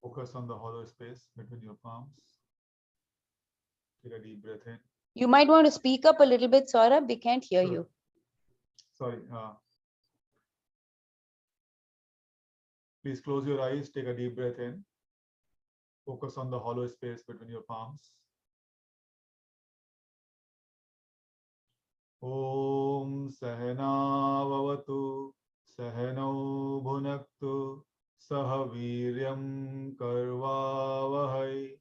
Focus on the hollow space between your palms. Take a deep breath in. You might want to speak up a little bit, Saurabh. We can't hear you. Sorry. Please close your eyes. Take a deep breath in. Focus on the hollow space between your palms. Om Sahana Vavatu Sahano Bhunaktu Sahaviryam Karvavahai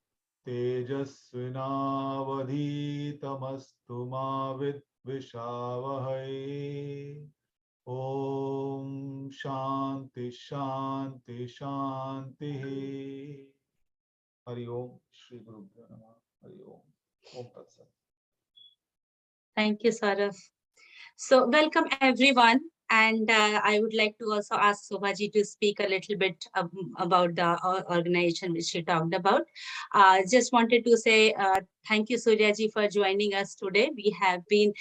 Tejasvinavadhitamastu ma Vrishabha. Om Shanti Shanti Shanti. Hari Om Shri Guru Brahma. Hari Om. Om Tat Sat. Thank you, Saurav. So welcome everyone. And I would like to also ask Shobhaji to speak a little bit about the organization which she talked about. Just wanted to say thank you, Suryaji, for joining us today. We have been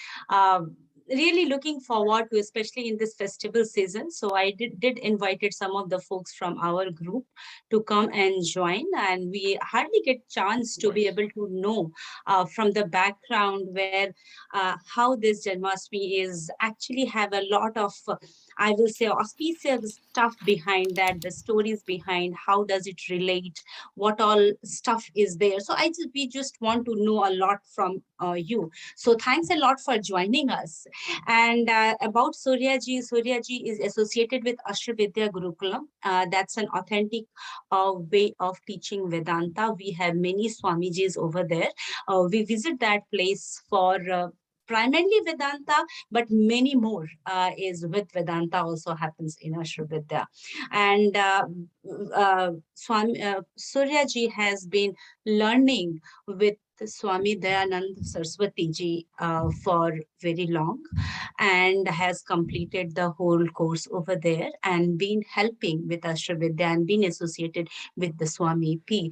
really looking forward to, especially in this festival season. So I did invited some of the folks from our group to come and join, and we hardly get chance to be able to know from the background where how this Janmashtami is actually have a lot of I will say auspicious stuff behind that, the stories behind how does it relate, what all stuff is there. So we just want to know a lot from you. So thanks a lot for joining us. And about Suryaji, Suryaji is associated with Ashtavidya Gurukulam. That's an authentic way of teaching Vedanta. We have many Swamijis over there. We visit that place for primarily Vedanta, but many more is with Vedanta also happens in Ashtavidya. And Suryaji has been learning with Swami Dayananda Saraswati ji for very long, and has completed the whole course over there and been helping with Ashtavidya and been associated with the Swami P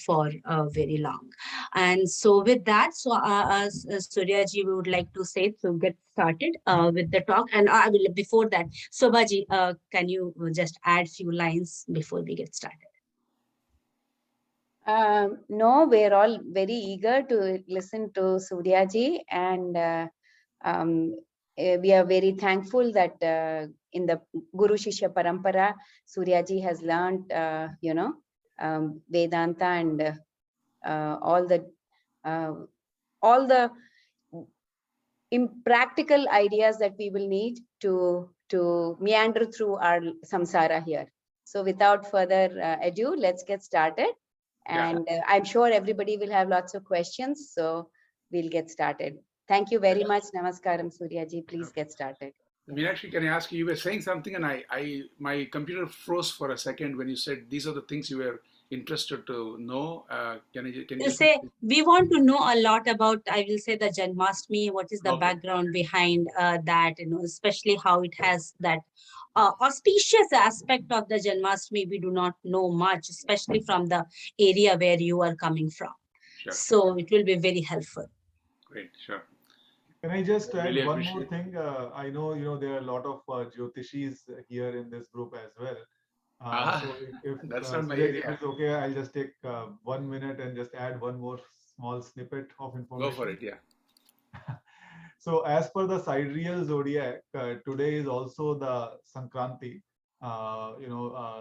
for very long. And so with that, so Suryaji, we would like to say to get started with the talk. And I will, before that, Shobhaji, can you just add few lines before we get started? No, we're all very eager to listen to Suryaji, and we are very thankful that in the Guru Shishya Parampara, Suryaji has learned, Vedanta and all the impractical ideas that we will need to meander through our samsara here. So without further ado, let's get started. And I'm sure everybody will have lots of questions, so we'll get started. Thank you very much. Namaskaram, Suryaji. Please get started. Meenakshi, can I ask you were saying something, and my computer froze for a second when you said these are the things you were interested to know. Can you say we want to know a lot about, I will say, the Janmashtami, what is the background behind that, especially how it has that auspicious aspect of the Janmashtami. We do not know much, especially from the area where you are coming from. Sure. So it will be very helpful. Great, sure. Can I just add one more thing? I know, there are a lot of Jyotishis here in this group as well. So if that's not my area. It's okay, I'll just take 1 minute and just add one more small snippet of information. Go for it, yeah. So as per the sidereal zodiac, today is also the Sankranti.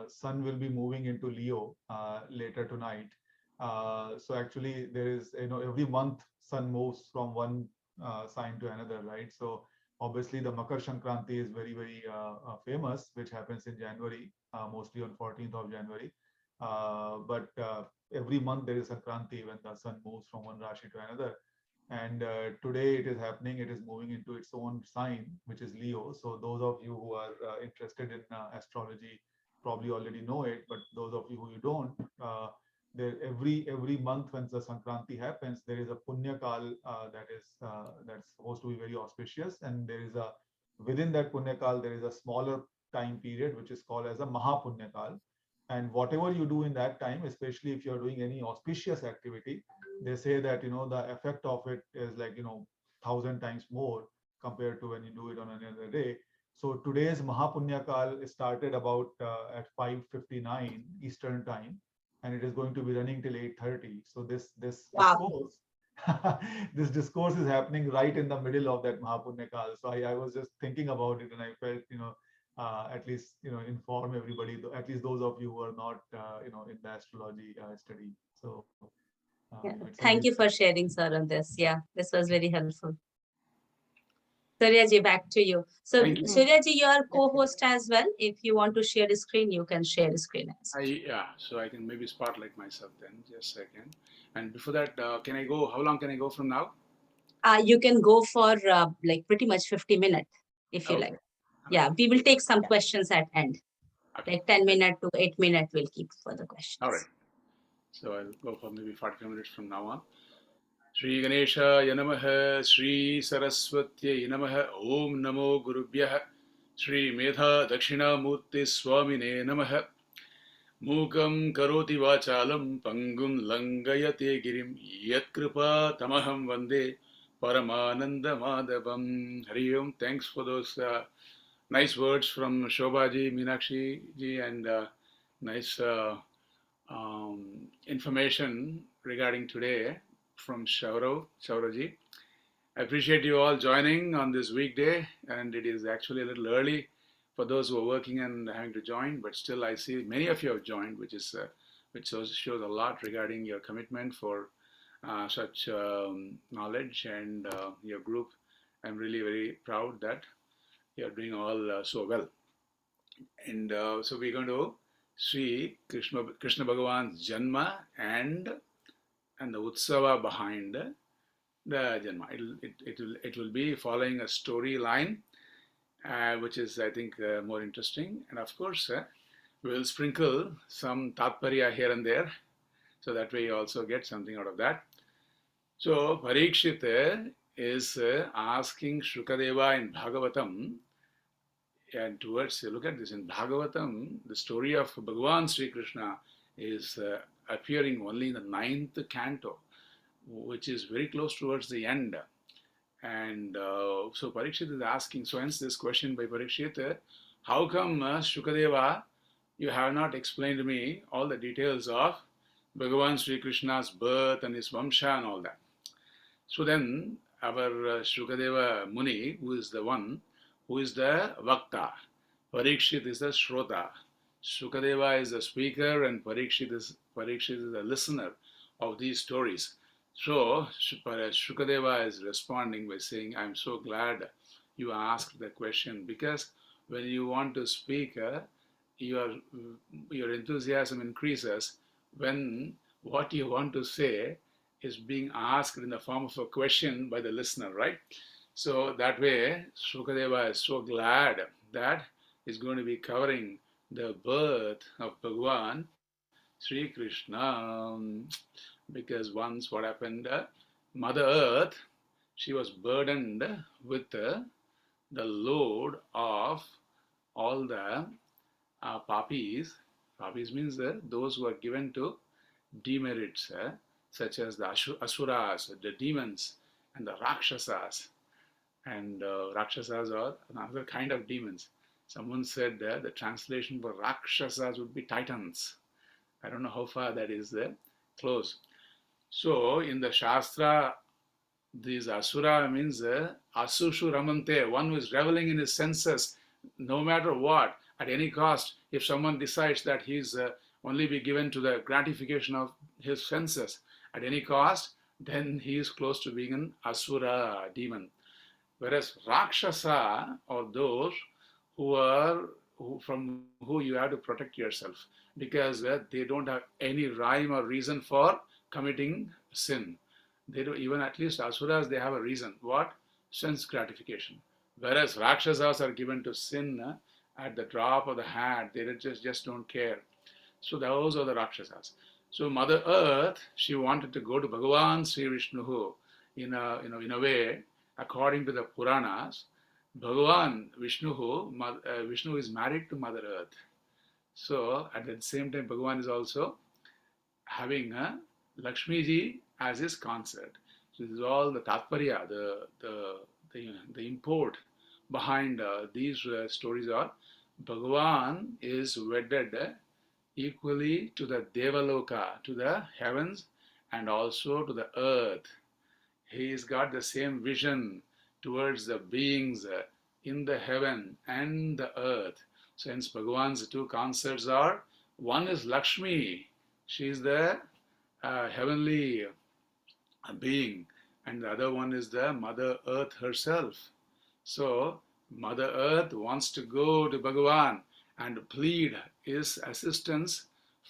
Sun will be moving into Leo later tonight. So actually there is, every month sun moves from one sign to another, right? So obviously the Makar Sankranti is very, very famous, which happens in January, mostly on 14th of January. But every month there is Sankranti when the sun moves from one Rashi to another. And today it is happening, it is moving into its own sign, which is Leo. So those of you who are interested in astrology probably already know it, but those of you who you don't, there every month when the Sankranti happens, there is a Punya Kal that's supposed to be very auspicious, and there is within that Punya Kal there is a smaller time period which is called as a Mahapunya Kal. And whatever you do in that time, especially if you're doing any auspicious activity, they say that the effect of it is like 1,000 times more compared to when you do it on another day. So today's Mahapunya Kal started about at 5:59 Eastern time. and it is going to be running till 8:30. So this Wow. discourse, this discourse is happening right in the middle of that Mahapunya Kal. So I was just thinking about it, and I felt, at least, inform everybody, at least those of you who are not, in the astrology study. So Yeah. it's a Thank great you for sharing, sir, on this. Yeah, this was very helpful. Suryaji, back to you. So, Thank you. Suryaji, you are co-host as well. If you want to share the screen, you can share the screen as well. Yeah, so I can maybe spotlight myself then, just a second. And before that, can I go? How long can I go from now? You can go for like pretty much 50 minutes, if you Okay. like. Yeah, we will take some questions at end. Okay. Like 10 minutes to 8 minutes, we'll keep for the questions. All right. So I'll go for maybe 45 minutes from now on. Shri Ganeshaya Namaha, Shri Saraswati Namaha, Om Namo Gurubhyah, Shri Medha Dakshina Murti Swamine Namaha, Mukam Karoti Vachalam, Pangum Langayate Girim, Yatkripa Tamaham Vande, Paramananda Madhavam. Hari Om. Thanks for those nice words from Shobhaji, Meenakshi ji, and nice information regarding today from Shauraji. I appreciate you all joining on this weekday, and it is actually a little early for those who are working and having to join, but still I see many of you have joined, which shows a lot regarding your commitment for such knowledge and your group. I'm really very proud that you're doing all so well. And so we're going to see Krishna Bhagavan's Janma and the Utsava behind the Janma. It will be following a storyline, which is, I think, more interesting. And of course, we'll sprinkle some Tatparya here and there, so that way you also get something out of that. So Parikshit is asking Shukadeva in Bhagavatam, and towards, look at this, in Bhagavatam, the story of Bhagavan Sri Krishna is appearing only in the 9th canto, which is very close towards the end. And so Parikshit is asking, so hence this question by Parikshit, how come Shukadeva, you have not explained to me all the details of Bhagavan Sri Krishna's birth and his Vamsha and all that? So then our Shukadeva Muni, who is the one who is the Vakta, Parikshit is the Shrota, Shukadeva is the speaker, and Parikshit is the listener of these stories. So Shukadeva is responding by saying, I'm so glad you asked the question, because when you want to speak, your enthusiasm increases when what you want to say is being asked in the form of a question by the listener, right? So that way, Shukadeva is so glad that he's going to be covering the birth of Bhagavan Sri Krishna, because once what happened, Mother Earth, she was burdened with the load of all the papis. Papis means those who are given to demerits, such as the asuras, the demons, and the rakshasas. And rakshasas are another kind of demons. Someone said the translation for rakshasas would be titans. I don't know how far that is close. So in the Shastra, this asura means asushu ramante, one who is reveling in his senses, no matter what, at any cost. If someone decides that he's only be given to the gratification of his senses at any cost, then he is close to being an asura, demon. Whereas Rakshasa are those from who you have to protect yourself, because they don't have any rhyme or reason for committing sin. They do, even at least Asuras, they have a reason. What? Sense gratification. Whereas Rakshasas are given to sin at the drop of the hat. They just don't care. So those are the Rakshasas. So Mother Earth, she wanted to go to Bhagavan Sri Vishnu in a way, according to the Puranas. Bhagavan Vishnu is married to Mother Earth. So at the same time, Bhagavan is also having Lakshmi ji as his consort. So this is all the Tatparya, the import behind these stories are Bhagavan is wedded equally to the Devaloka, to the heavens, and also to the earth. He's got the same vision towards the beings in the heaven and the earth. So hence Bhagavan's two concerts are, one is Lakshmi, she is the heavenly being, and the other one is the Mother Earth herself. So Mother Earth wants to go to Bhagavan and plead his assistance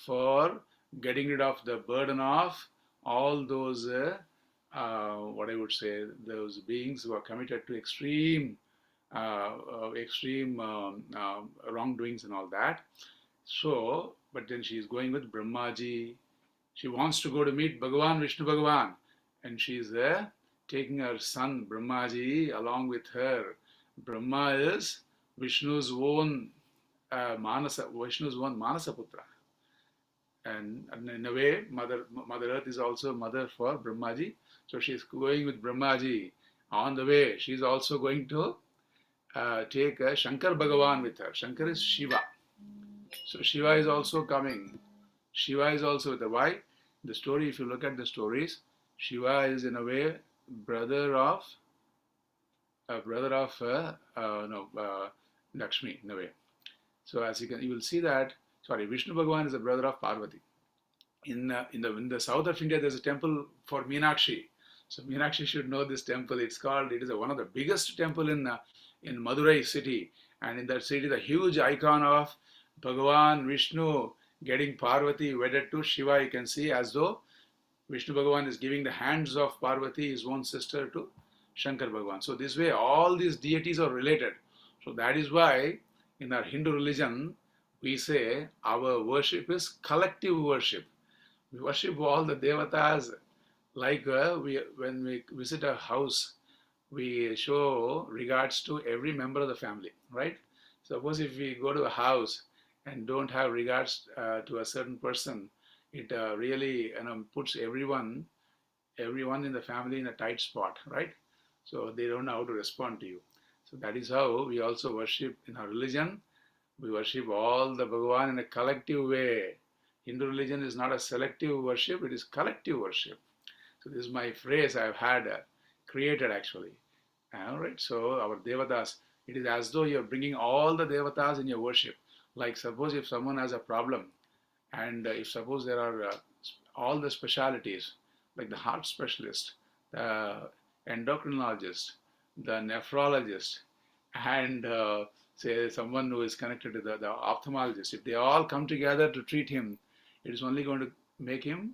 for getting rid of the burden of all those, what I would say, those beings who are committed to extreme wrongdoings and all that. So, but then she is going with Brahmaji. She wants to go to meet Bhagavan, Vishnu Bhagavan, and she is taking her son Brahmaji along with her. Brahma is Vishnu's own Vishnu's own Manasa Putra. And in a way, Mother Earth is also mother for Brahmaji. So she is going with Brahmaji. On the way, she is also going to take Shankar Bhagavan with her. Shankar is Shiva. So Shiva is also coming. Shiva is also with her. Why? The story, if you look at the stories, Shiva is in a way brother of Lakshmi in a way. So as you will see that, Vishnu Bhagavan is a brother of Parvati. In the south of India, there's a temple for Meenakshi. So Meenakshi should know this temple. It is one of the biggest temple in Madurai city. And in that city, the huge icon of Bhagavan Vishnu getting Parvati wedded to Shiva, you can see as though Vishnu Bhagavan is giving the hands of Parvati, his own sister, to Shankar Bhagavan. So this way, all these deities are related. So that is why in our Hindu religion, we say our worship is collective worship. We worship all the devatas. Like when we visit a house, we show regards to every member of the family, right? Suppose if we go to a house and don't have regards to a certain person, it really puts everyone in the family in a tight spot, right? So they don't know how to respond to you. So that is how we also worship in our religion. We worship all the Bhagavan in a collective way. Hindu religion is not a selective worship, it is collective worship. So this is my phrase I have had created actually. All right, so our devatas, it is as though you are bringing all the devatas in your worship. Like suppose if someone has a problem, and if suppose there are all the specialities, like the heart specialist, the endocrinologist, the nephrologist, and say someone who is connected to the ophthalmologist, if they all come together to treat him, it is only going to make him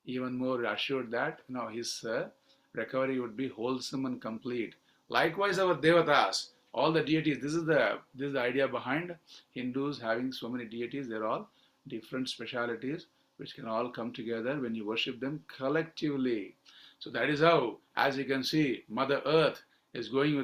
even more assured that his recovery would be wholesome and complete. Likewise, our devatas, all the deities, this is the idea behind Hindus having so many deities. They're all different specialities which can all come together when you worship them collectively. So that is how, as you can see, Mother Earth is going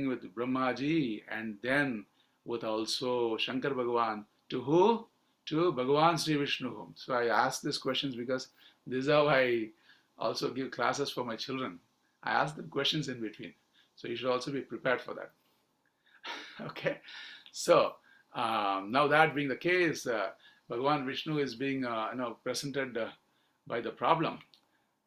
with Brahmaji and then with also Shankar Bhagavan. To who? To Bhagavan Sri Vishnu. So I ask these questions because this is how I also give classes for my children. I ask them questions in between. So you should also be prepared for that. Okay. So now that being the case, Bhagavan Vishnu is being presented by the problem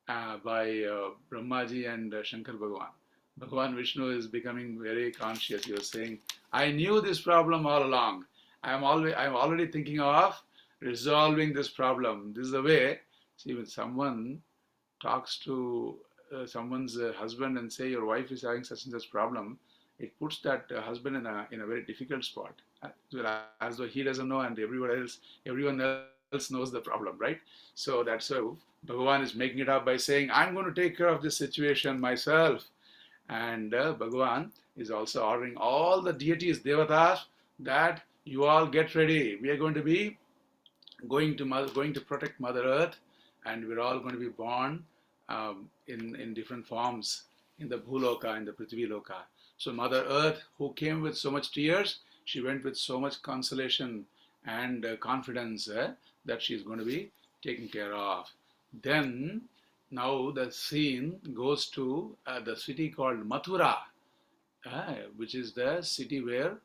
by Brahmaji and Shankar Bhagavan. Bhagavan Vishnu is becoming very conscious. He was saying, I knew this problem all along. I'm already thinking of resolving this problem. This is the way. See, when someone talks to someone's husband and say your wife is having such and such problem, it puts that husband in a very difficult spot, as though he doesn't know and everyone else knows the problem, right? So that's how Bhagavan is making it up by saying, I'm going to take care of this situation myself. And Bhagavan is also ordering all the deities, devatas, that you all get ready. We are going to be going to protect Mother Earth, and we're all going to be born in different forms in the Bhuloka, in the Prithvi Loka. So Mother Earth, who came with so much tears, she went with so much consolation and confidence that she's going to be taken care of. Then now the scene goes to the city called Mathura, which is the city where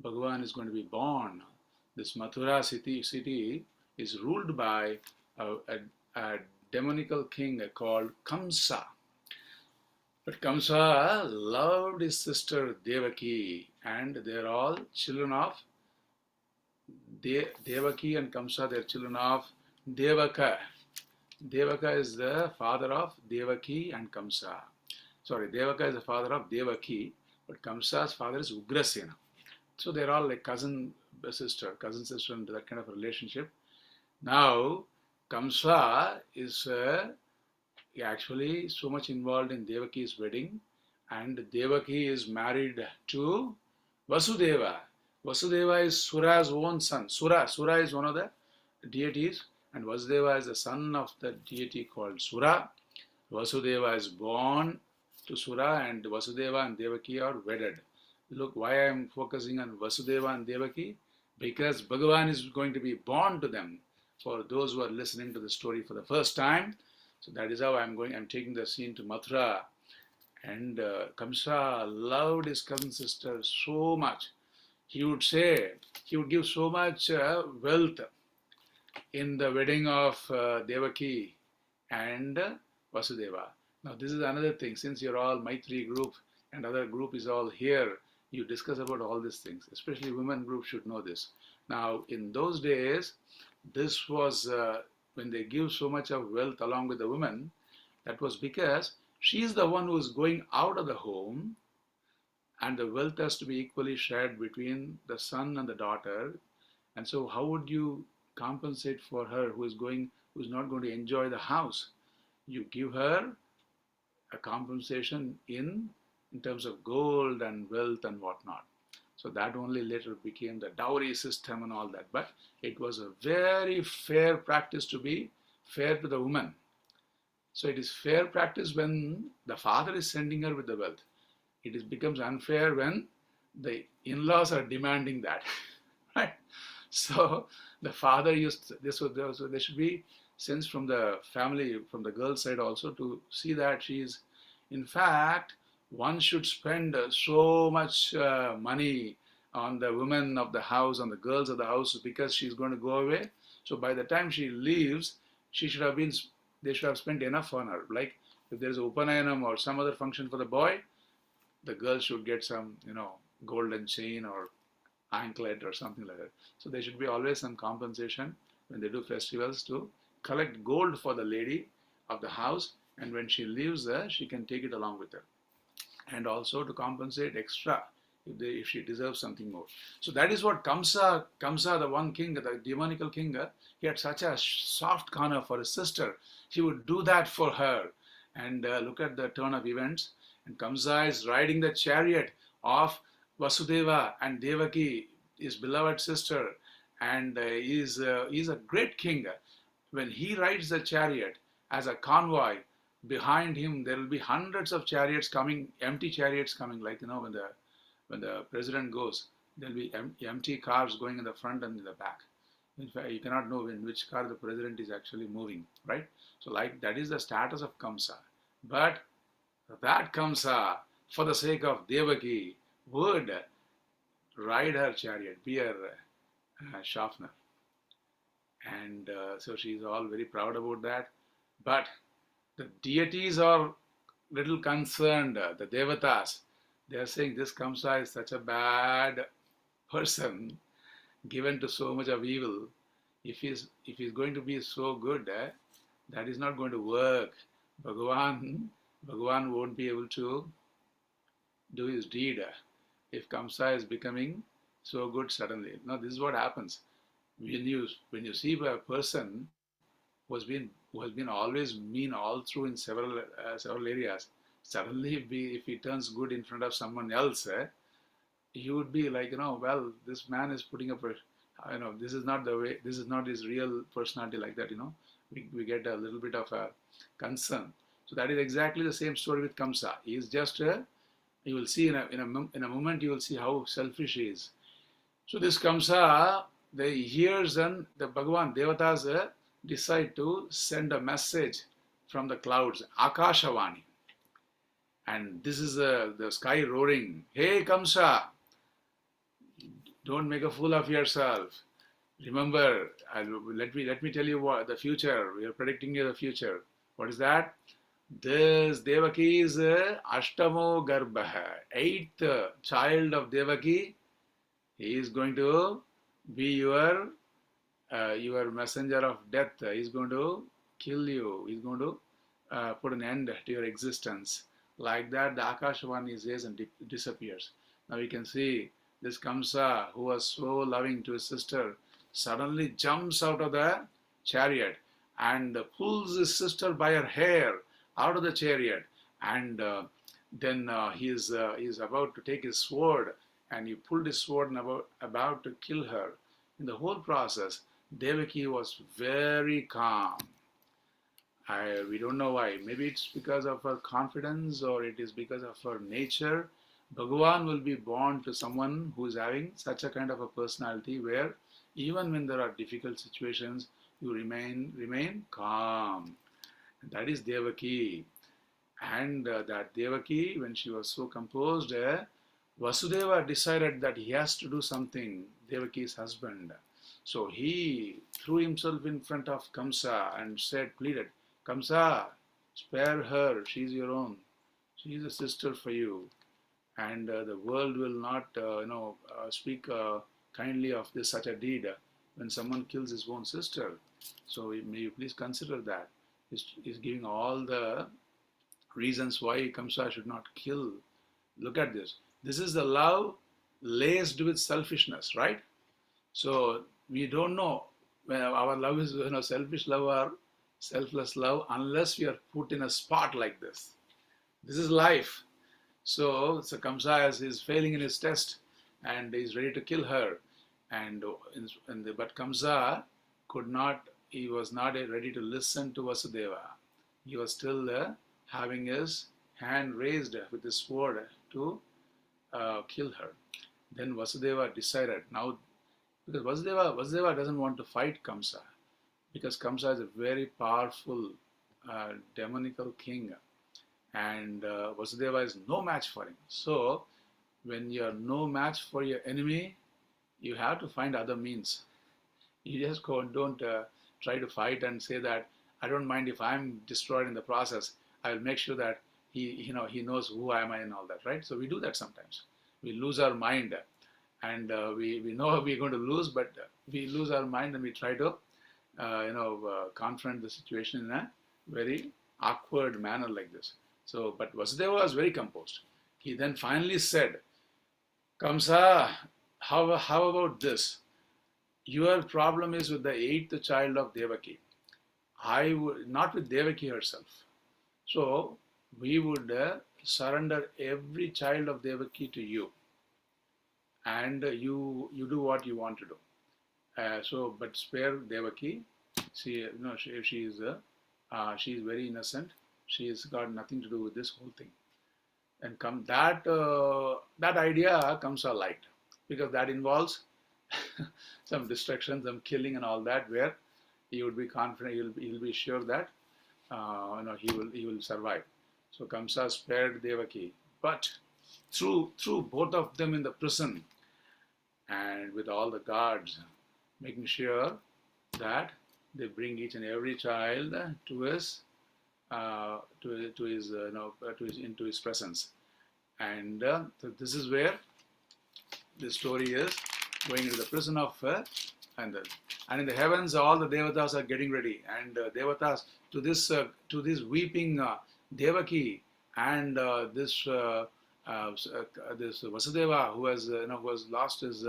Bhagavan is going to be born. This Mathura city is ruled by a demonical king called Kamsa. But Kamsa loved his sister Devaki, and they're all children of Devaki and Kamsa. They're children of Devaka. Devaka is the father of Devaki and Kamsa. Sorry, Devaka is the father of Devaki, but Kamsa's father is Ugrasena. So they're all like cousin sister, and that kind of relationship. Now, Kamsa is actually so much involved in Devaki's wedding, and Devaki is married to Vasudeva. Vasudeva is Sura's own son. Sura is one of the deities, and Vasudeva is the son of the deity called Sura. Vasudeva is born to Sura, and Vasudeva and Devaki are wedded. Look, why I am focusing on Vasudeva and Devaki? Because Bhagavan is going to be born to them for those who are listening to the story for the first time. So that is how I'm taking the scene to Mathura. And Kamsa loved his cousin sister so much. He would give so much wealth in the wedding of Devaki and Vasudeva. Now this is another thing. Since you're all Maitri group and other group is all here, you discuss about all these things. Especially women group should know this. Now in those days, this was when they give so much of wealth along with the woman, that was because she is the one who is going out of the home, and the wealth has to be equally shared between the son and the daughter. And so how would you compensate for her who is not going to enjoy the house? You give her a compensation in terms of gold and wealth and whatnot. So that only later became the dowry system and all that. But it was a very fair practice to be fair to the woman. So it is fair practice when the father is sending her with the wealth. It becomes unfair when the in-laws are demanding that, right? So the father used this. So there should be sense from the family, from the girl side also, to see that she is, in fact, one should spend so much money on the women of the house, on the girls of the house, because she's going to go away. So by the time she leaves, they should have spent enough on her. Like if there's a Upanayanam or some other function for the boy, the girl should get some, golden chain or anklet or something like that. So there should be always some compensation when they do festivals to collect gold for the lady of the house, and when she leaves there, she can take it along with her. And also to compensate extra if she deserves something more. So that is what Kamsa, the one king, the demonical king, he had such a soft corner for his sister. He would do that for her. And look at the turn of events. And Kamsa is riding the chariot of Vasudeva and Devaki, his beloved sister. And he is a great king. When he rides the chariot as a convoy, behind him there will be hundreds of chariots coming, empty chariots coming, like when the president goes, there will be empty cars going in the front and in the back. In fact, you cannot know in which car the president is actually moving, right? So like that is the status of Kamsa. But that Kamsa, for the sake of Devaki, would ride her chariot, be her sharpener. And so she is all very proud about that. But the deities are little concerned, the devatas. They are saying this Kamsa is such a bad person, given to so much of evil. If he's going to be so good, that is not going to work. Bhagavan won't be able to do his deed if Kamsa is becoming so good suddenly. Now this is what happens. When you see a person who has been always mean all through in several areas, suddenly if he turns good in front of someone else, you would be like, well, this man is putting up this is not the way, this is not his real personality, like that, we get a little bit of a concern. So that is exactly the same story with Kamsa. He is just you will see in a moment, you will see how selfish he is. So this Kamsa, he hears, and the Bhagavan Devatas decide to send a message from the clouds, Akashavani. And this is the sky roaring, hey Kamsa, don't make a fool of yourself. Remember, let me tell you what the future. We are predicting you the future. What is that? This Devaki is Ashtamo Garbha, eighth child of Devaki. He is going to be your messenger of death. He is going to kill you. He is going to put an end to your existence. Like that, the Akashvani says and disappears. Now we can see this Kamsa, who was so loving to his sister, suddenly jumps out of the chariot and pulls his sister by her hair out of the chariot. And then he is about to take his sword, and he pulled his sword and about to kill her. In the whole process, Devaki was very calm. We don't know why. Maybe it's because of her confidence or it is because of her nature. Bhagavan will be born to someone who is having such a kind of a personality where even when there are difficult situations, you remain calm. And that is Devaki. And that Devaki, when she was so composed, Vasudeva decided that he has to do something, Devaki's husband. So he threw himself in front of Kamsa and pleaded, Kamsa, spare her, she is your own. She is a sister for you. And the world will not, speak kindly of this such a deed when someone kills his own sister. So may you please consider that. He's giving all the reasons why Kamsa should not kill. Look at this. This is the love laced with selfishness, right? So we don't know when our love is selfish love or selfless love unless we are put in a spot like this. This is life. So Kamsa is failing in his test and is ready to kill her. But Kamsa could not, he was not ready to listen to Vasudeva. He was still having his hand raised with his sword to kill her. Then Vasudeva decided, now, because Vasudeva doesn't want to fight Kamsa, because Kamsa is a very powerful demonical king, and Vasudeva is no match for him. So when you are no match for your enemy, you have to find other means. You just don't try to fight and say that I don't mind if I'm destroyed in the process. I'll make sure that he knows who I am and all that, right? So we do that sometimes. We lose our mind, and we know we're going to lose, but we lose our mind and we try to confront the situation in a very awkward manner like this. So, but Vasudeva was very composed. He then finally said, Kamsa, how about this? Your problem is with the eighth child of Devaki. I would not with Devaki herself. So we would surrender every child of Devaki to you, and you do what you want to do. But spare Devaki. She is very innocent. She has got nothing to do with this whole thing. And that idea comes alight, because that involves some destruction, some killing, and all that, where he would be confident, he'll be sure that he will survive. So Kamsa spared Devaki, but threw both of them in the prison, and with all the guards making sure that they bring each and every child into his presence. And so this is where the story is going into the prison of and in the heavens all the devatas are getting ready, and devatas to this weeping Devaki and this Vasudeva who has lost his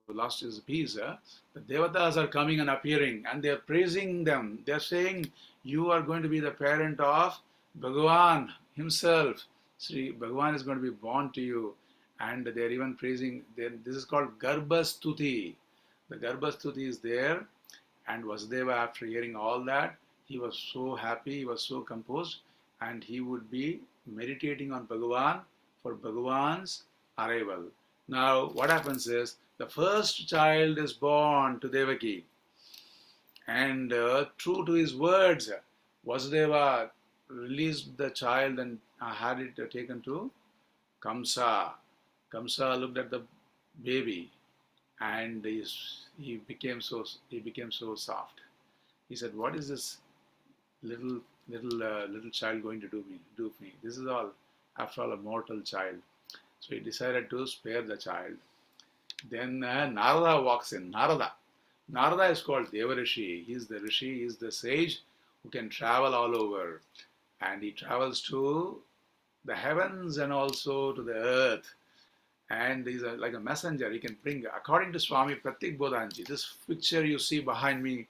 lost his peace. The devatas are coming and appearing, and they are praising them. They are saying, you are going to be the parent of Bhagavan himself. Sri Bhagavan is going to be born to you. And they are even praising. This is called Garbhastuti. The Garbhastuti is there. And Vasudeva, after hearing all that, he was so happy, he was so composed, and he would be meditating on Bhagavan for Bhagavan's arrival. Now, what happens is, the first child is born to Devaki. And true to his words, Vasudeva released the child and had it taken to Kamsa. Kamsa looked at the baby and he became so soft. He said, "What is this little child going to do for me? This is all, after all, a mortal child." So he decided to spare the child. Then Narada walks in. Narada is called Deva Rishi. He is the Rishi. He is the sage who can travel all over, and he travels to the heavens and also to the earth. And he's like a messenger. He can bring, according to Swami Pratyagbodhanandaji, this picture you see behind me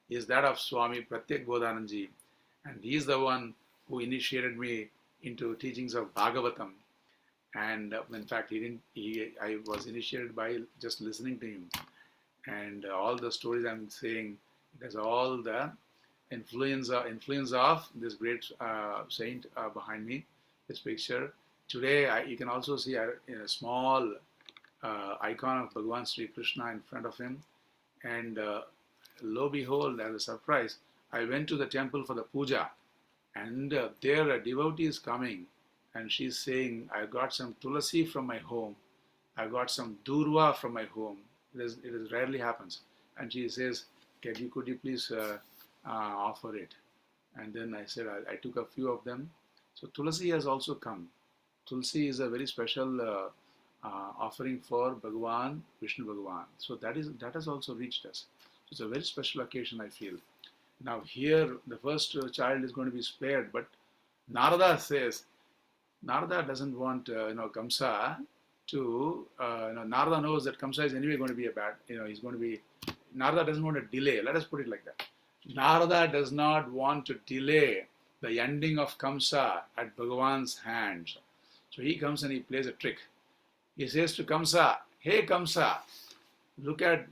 is that of Swami Pratyagbodhanandaji, and he is the one who initiated me into teachings of Bhagavatam. And in fact, I was initiated by just listening to him. And all the stories I'm saying, it has all the influence of this great saint behind me, this picture. Today, you can also see a small icon of Bhagavan Sri Krishna in front of him. And lo behold, as a surprise, I went to the temple for the puja, and there a devotee is coming, and she's saying, "I got some tulasi from my home. I got some durva from my home." It rarely happens. And she says, could you please offer it? And then I said, I took a few of them. So tulasi has also come. Tulsi is a very special offering for Bhagavan, Vishnu Bhagavan. So that has also reached us. So it's a very special occasion, I feel. Now here, the first child is going to be spared, but Narada doesn't want Kamsa to, Narada knows that Kamsa is anyway going to be Narada doesn't want to delay. Let us put it like that. Narada does not want to delay the ending of Kamsa at Bhagavan's hands. So he comes and he plays a trick. He says to Kamsa, "Hey Kamsa, look at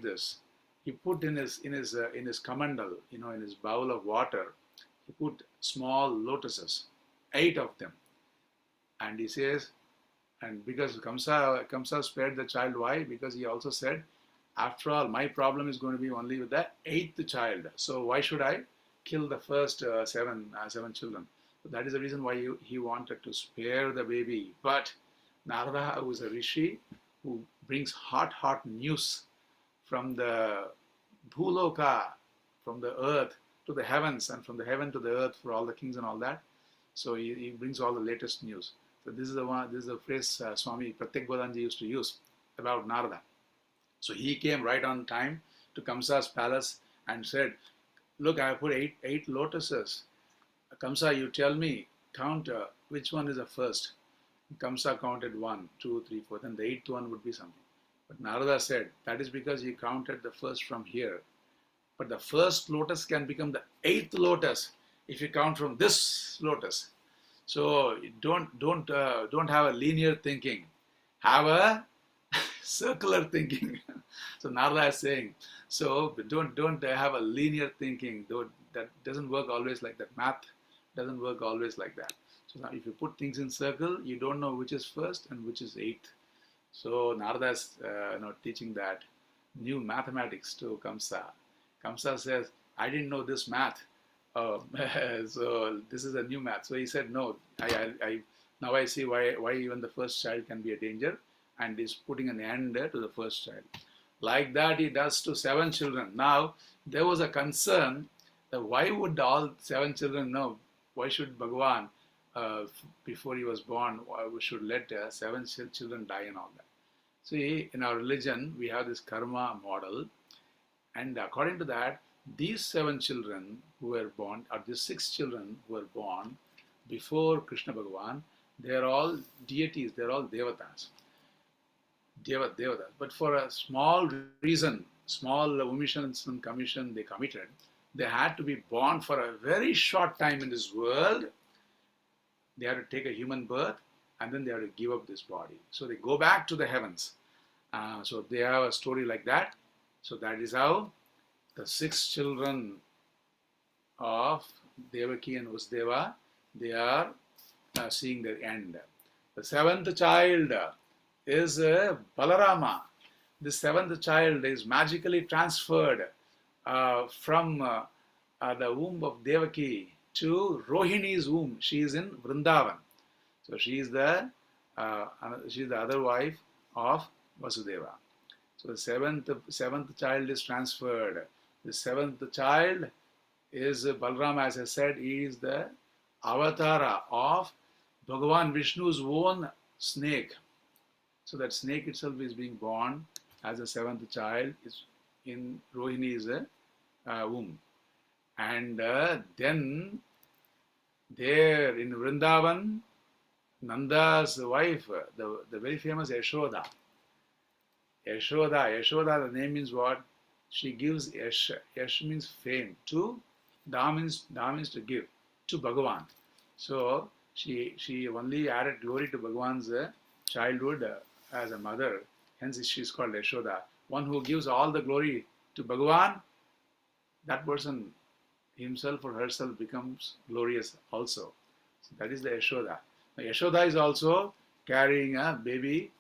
this." He put in his kamandal, in his bowl of water, he put small lotuses, 8 of them. And he says, and because Kamsa spared the child, why? Because he also said, after all, my problem is going to be only with the 8th child. So why should I kill the first 7 children? So that is the reason why he wanted to spare the baby. But Narada, who is a rishi, who brings hot news from the bhuloka, from the earth to the heavens, and from the heaven to the earth for all the kings and all that. So he brings all the latest news. So this is the phrase Swami Pratyagbodhanandaji used to use about Narada. So he came right on time to Kamsa's palace and said, "Look, I have put 8 lotuses. Kamsa, you tell me, count which one is the first." Kamsa counted 1, 2, 3, 4. Then the 8th one would be something. But Narada said, that is because he counted the first from here. But the first lotus can become the 8th lotus if you count from this lotus. So don't have a linear thinking. Have a circular thinking. So Narada is saying, so don't have a linear thinking. That doesn't work always like that. Math doesn't work always like that. So now if you put things in circle, you don't know which is first and which is 8th. So Narada is teaching that new mathematics to Kamsa. Kamsa says, "I didn't know this math. So this is a new math." So he said, "No, now I see why even the first child can be a danger," and is putting an end to the first child. Like that he does to 7 children. Now there was a concern that why would all 7 children know? Why should Bhagavan, before he was born, should let 7 children die and all that? See, in our religion, we have this karma model, and according to that, these 7 children who were born, or these 6 children who were born before Krishna Bhagavan, they are all deities, they are all devatas. Devatas. But for a small reason, small omissions and commission they committed, they had to be born for a very short time in this world. They had to take a human birth, and then they had to give up this body. So they go back to the heavens. So they have a story like that. So that is how the 6 children of Devaki and Vasudeva, they are seeing their end. The 7th child is Balarama. The 7th child is magically transferred from the womb of Devaki to Rohini's womb. She is in Vrindavan. So she is the other wife of Vasudeva. So the seventh child is transferred. The seventh child is Balram, as I said, he is the avatara of Bhagavan Vishnu's own snake. So that snake itself is being born as a seventh child is in Rohini's womb. And then there in Vrindavan, Nanda's wife, the very famous Yashoda. Yashoda, the name means what? She gives Yash. Yash means fame. Da means to give to Bhagavan. So she only added glory to Bhagavan's childhood as a mother. Hence she is called Yashoda. One who gives all the glory to Bhagavan, that person himself or herself becomes glorious also. So that is the Yashoda. Now, Yashoda is also carrying a baby,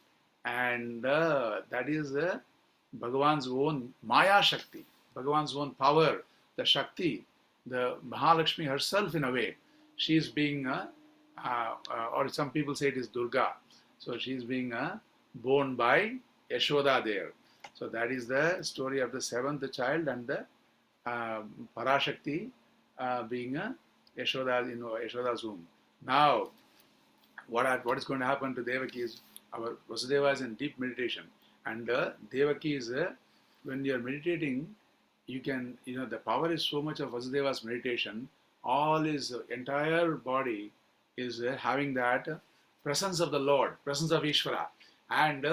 and that is Bhagavan's own Maya Shakti, Bhagavan's own power, the Shakti, the Mahalakshmi herself in a way. She is being, or some people say it is Durga. So she is being born by Yashoda there. So that is the story of the seventh child and the Parashakti being Yashoda's womb. Now, what is going to happen to Devaki is our Vasudeva is in deep meditation, and Devaki is when you are meditating, you can the power is so much of Vasudeva's meditation. All his entire body is having that presence of the Lord, presence of Ishvara, and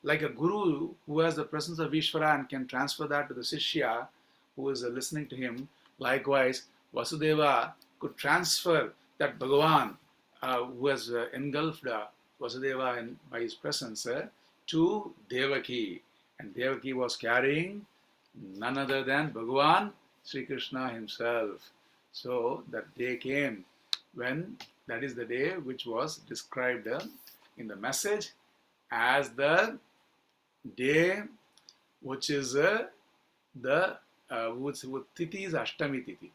like a guru who has the presence of Ishvara and can transfer that to the Sishya who is listening to him. Likewise, Vasudeva could transfer that Bhagavan who has engulfed Vasudeva by his presence to Devaki. And Devaki was carrying none other than Bhagavan Sri Krishna himself. So that day came when, that is the day which was described in the message as the day which is the Tithi is Ashtami Tithi.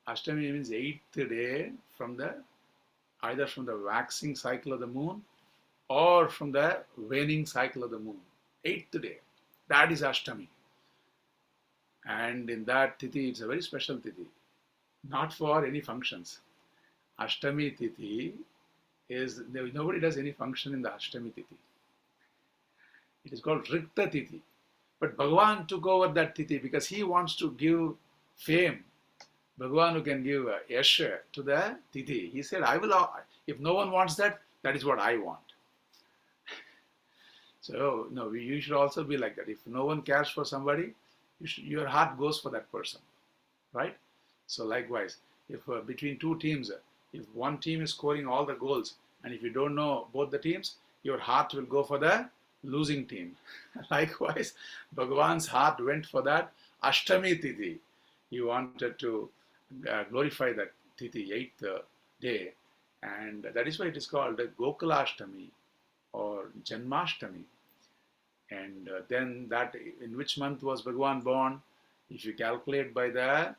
Ashtami means 8th day either from the waxing cycle of the moon or from the waning cycle of the moon. 8th day. That is Ashtami. And in that Tithi, it's a very special Tithi. Not for any functions. Ashtami Tithi is, nobody does any function in the Ashtami Tithi. It is called Rikta Tithi. But Bhagavan took over that Tithi because he wants to give fame. Bhagavan who can give yash to the Tithi. He said, if no one wants that, that is what I want. So, no, you should also be like that. If no one cares for somebody, your heart goes for that person, right? So likewise, if between two teams, if one team is scoring all the goals, and if you don't know both the teams, your heart will go for the losing team. Likewise, Bhagavan's heart went for that Ashtami Tithi. He wanted to glorify that Tithi, 8th day, and that is why it is called Gokula Ashtami or Janmashtami. And then that, in which month was Bhagavan born? If you calculate by the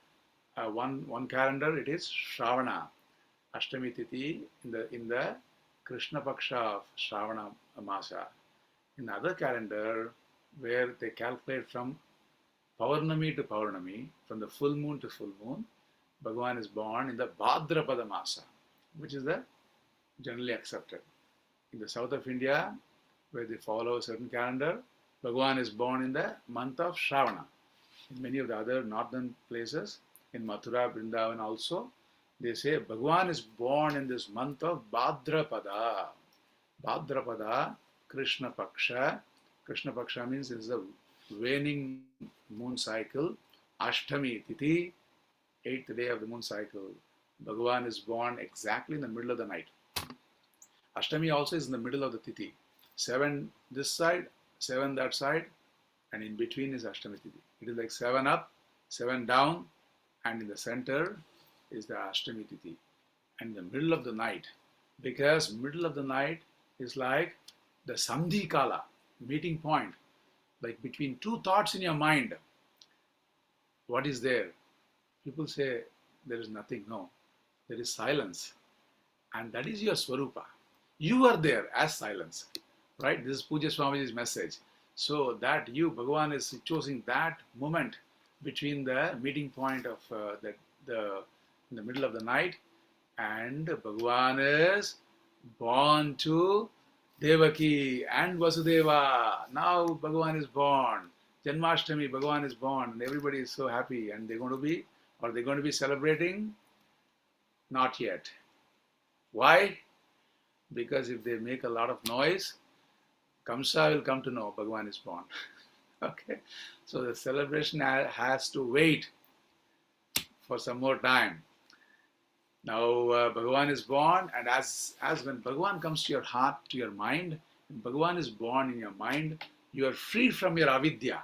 one calendar, it is Sravana, Ashtami Tithi in the Krishnapaksha of Sravana Masa. In the other calendar, where they calculate from Paurnami to Paurnami, from the full moon to full moon, Bhagavan is born in the Bhadrapada Masa, which is the generally accepted. In the south of India, where they follow a certain calendar, Bhagavan is born in the month of Sravana. In many of the other northern places, in Mathura, Vrindavan also, they say Bhagavan is born in this month of Bhadrapada. Bhadrapada Krishnapaksha. Krishnapaksha means it is the waning moon cycle. Ashtami Tithi, 8th day of the moon cycle. Bhagavan is born exactly in the middle of the night. Ashtami also is in the middle of the Tithi. 7 this side, 7 that side, and in between is Ashtami Tithi. It is like 7 up, 7 down, and in the center is the Ashtami Tithi. And the middle of the night, because middle of the night is like the Sandhi Kala, meeting point, like between two thoughts in your mind. What is there? People say there is nothing. No, there is silence. And that is your Swarupa. You are there as silence. Right? This is Pujya Swamiji's message. So that Bhagavan is choosing that moment between the meeting point of in the middle of the night, and Bhagavan is born to Devaki and Vasudeva. Now Bhagavan is born. Janmashtami, Bhagavan is born, and everybody is so happy. And they're going to be celebrating? Not yet. Why? Because if they make a lot of noise, Kamsa will come to know Bhagavan is born. Okay, so the celebration has to wait for some more time. Now Bhagavan is born, and as when Bhagavan comes to your heart, to your mind, when Bhagavan is born in your mind, you are free from your avidya,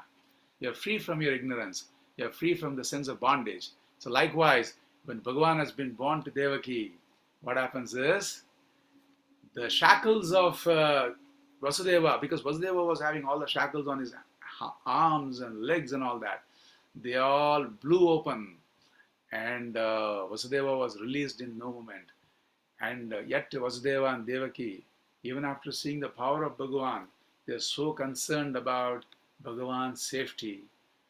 you are free from your ignorance, you are free from the sense of bondage. So likewise, when Bhagavan has been born to Devaki, what happens is the shackles of Vasudeva, because Vasudeva was having all the shackles on his arms and legs and all that, they all blew open, and Vasudeva was released in no moment. And yet Vasudeva and Devaki, even after seeing the power of Bhagavan, they are so concerned about Bhagavan's safety.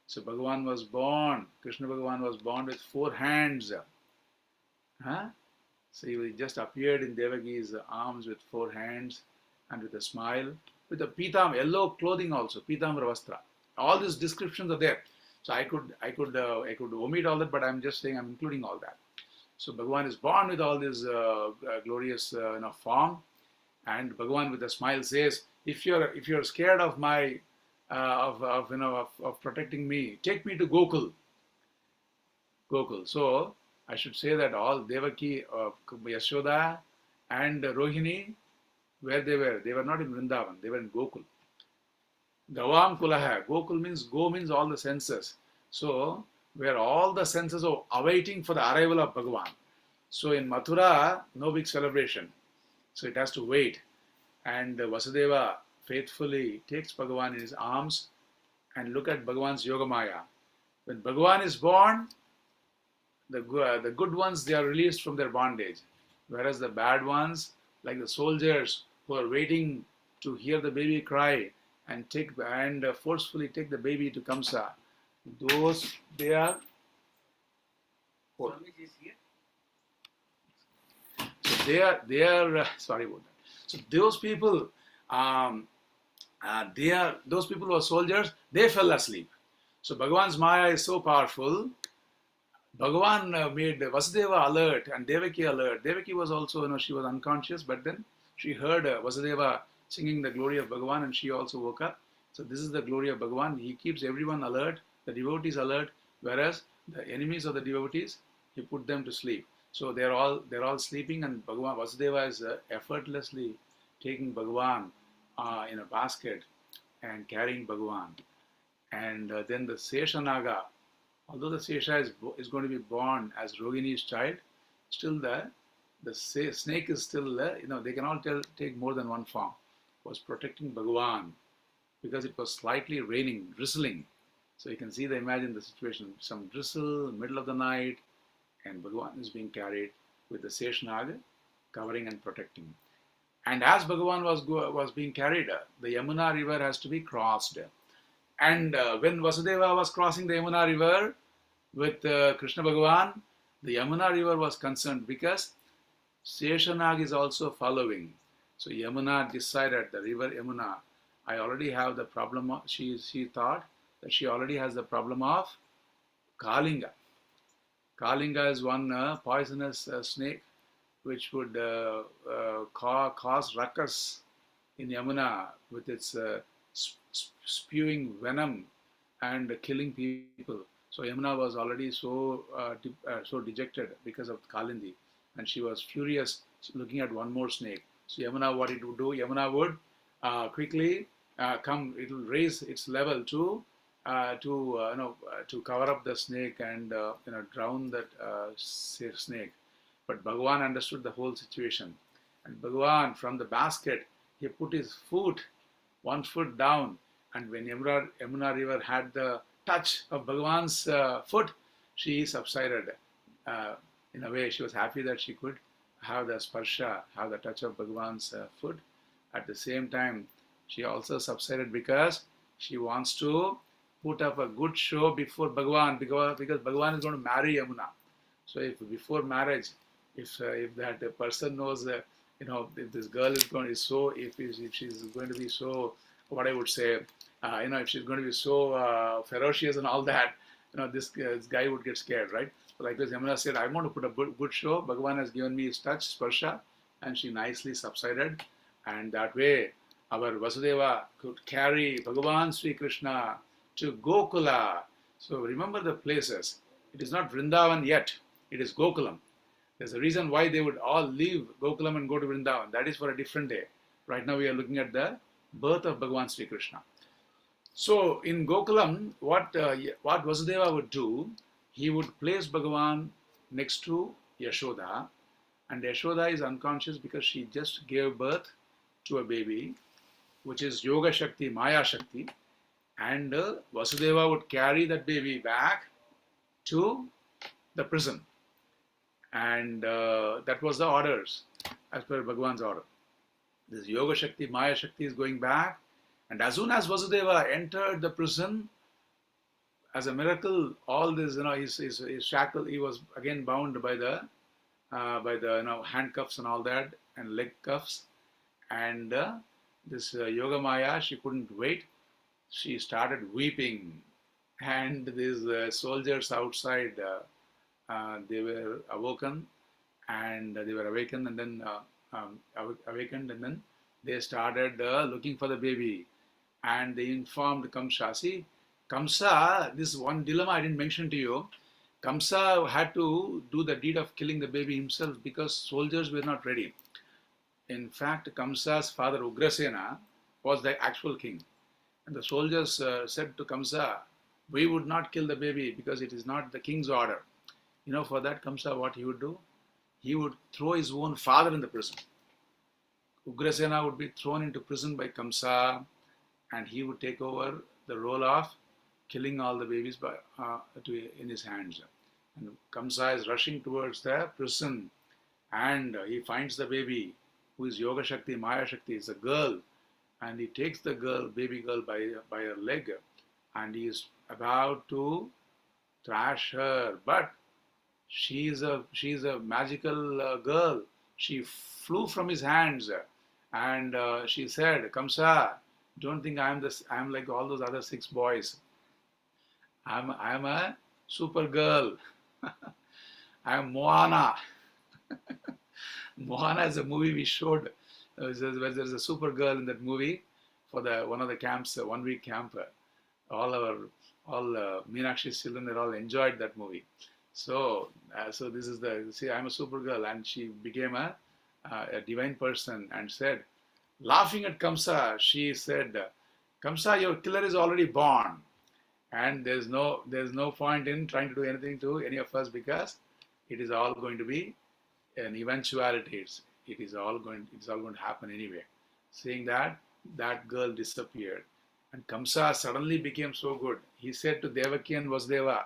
So Bhagavan was born, Krishna Bhagavan was born with 4 hands. Huh? So he just appeared in Devaki's arms with 4 hands and with a smile, with a pitam, yellow clothing also, pitamra vastra. All these descriptions are there. So I could omit all that, but I'm just saying I'm including all that. So Bhagavan is born with all this glorious form, and Bhagavan with a smile says, if you're scared of my of protecting me, take me to Gokul. So I should say that all Devaki, Yashoda and Rohini, where they were not in Vrindavan, they were in Gokul. Gavam Kulaha, Gokul means go means all the senses. So where all the senses are awaiting for the arrival of Bhagavan. So in Mathura, no big celebration. So it has to wait. And Vasudeva faithfully takes Bhagavan in his arms and look at Bhagavan's Yogamaya. When Bhagavan is born, the good ones, they are released from their bondage. Whereas the bad ones, like the soldiers who are waiting to hear the baby cry and forcefully take the baby to Kamsa, those, they are... Swamiji is here. So they are sorry about that. So those people, those people who are soldiers, they fell asleep. So Bhagavan's Maya is so powerful. Bhagavan made Vasudeva alert and Devaki alert. Devaki was also, she was unconscious, but then she heard Vasudeva singing the glory of Bhagavan, and she also woke up. So this is the glory of Bhagavan. He keeps everyone alert, the devotees alert, whereas the enemies of the devotees, he put them to sleep. So they're all sleeping, and Bhagavan, Vasudeva is effortlessly taking Bhagavan in a basket and carrying Bhagavan. And then the Seshanaga, although the Sesha is going to be born as Rohini's child, still the snake is still, they can all take more than one form, was protecting Bhagavan because it was slightly raining, drizzling. So you can imagine the situation, some drizzle, middle of the night, and Bhagavan is being carried with the Seshanaga covering and protecting. And as Bhagavan was being carried, the Yamuna river has to be crossed. And when Vasudeva was crossing the Yamuna river with Krishna Bhagavan, the Yamuna river was concerned because Seshanag is also following. So Yamuna decided, the river Yamuna, I already have the problem of, she thought that she already has the problem of Kalinga. Kalinga is one poisonous snake which would cause ruckus in Yamuna with its spewing venom and killing people. So Yamuna was already so dejected because of Kalindi, and she was furious looking at one more snake. So Yamuna, what it would do, Yamuna would quickly come, it will raise its level to cover up the snake and drown that snake. But Bhagavan understood the whole situation, and Bhagavan, from the basket, he put his foot, one foot down, and when Yamuna river had the touch of Bhagavan's foot, she subsided. In a way, she was happy that she could have the sparsha, have the touch of Bhagavan's foot. At the same time, she also subsided because She wants to put up a good show before Bhagavan, because Bhagavan is going to marry Yamuna. So if before marriage, if that person knows, if this girl is going to be so, if she's going to be so, what I would say, if she's going to be so ferocious and all that, this guy would get scared, right? So like this, Yamuna said, I want to put a good show. Bhagavan has given me his touch, sparsha, and she nicely subsided. And that way, our Vasudeva could carry Bhagavan Sri Krishna to Gokula. So remember the places. It is not Vrindavan yet. It is Gokulam. There's a reason why they would all leave Gokulam and go to Vrindavan. That is for a different day. Right now we are looking at the birth of Bhagavan Sri Krishna. So in Gokulam, what Vasudeva would do, he would place Bhagavan next to Yashoda, and Yashoda is unconscious because she just gave birth to a baby, which is Yoga Shakti, Maya Shakti, and Vasudeva would carry that baby back to the prison. And that was the orders, as per Bhagavan's order. This Yoga Shakti, Maya Shakti is going back, and as soon as Vasudeva entered the prison, as a miracle, all this, his shackle, he was again bound by the handcuffs and all that, and leg cuffs. And this Yoga Maya, she couldn't wait. She started weeping, and these soldiers outside, they were awoken, and then awakened, and then they started looking for the baby, and they informed Kamsa. See, Kamsa, this one dilemma I didn't mention to you. Kamsa had to do the deed of killing the baby himself because soldiers were not ready. In fact, Kamsa's father Ugrasena was the actual king. And the soldiers said to Kamsa, we would not kill the baby because it is not the king's order. For that, Kamsa, what he would do? He would throw his own father in the prison. Ugrasena would be thrown into prison by Kamsa, and he would take over the role of killing all the babies in his hands. And Kamsa is rushing towards the prison, and he finds the baby, who is Yoga Shakti, Maya Shakti, is a girl, and he takes the baby girl by her leg, and he is about to thrash her, but she is a magical girl. She flew from his hands, and she said, Kamsa, don't think I am like all those other 6 boys. I am a super girl. I am Moana. Moana is a movie we showed. There's a super girl in that movie for one of the camps, 1 week camp. All Meenakshi's children, they all enjoyed that movie. So this is I'm a super girl, and she became a divine person and said, laughing at Kamsa, she said, Kamsa, your killer is already born, and there's no point in trying to do anything to any of us because it is all going to be an eventuality. It is all going to happen anyway. Saying that girl disappeared, and Kamsa suddenly became so good. He said to Devaki and Vasudeva,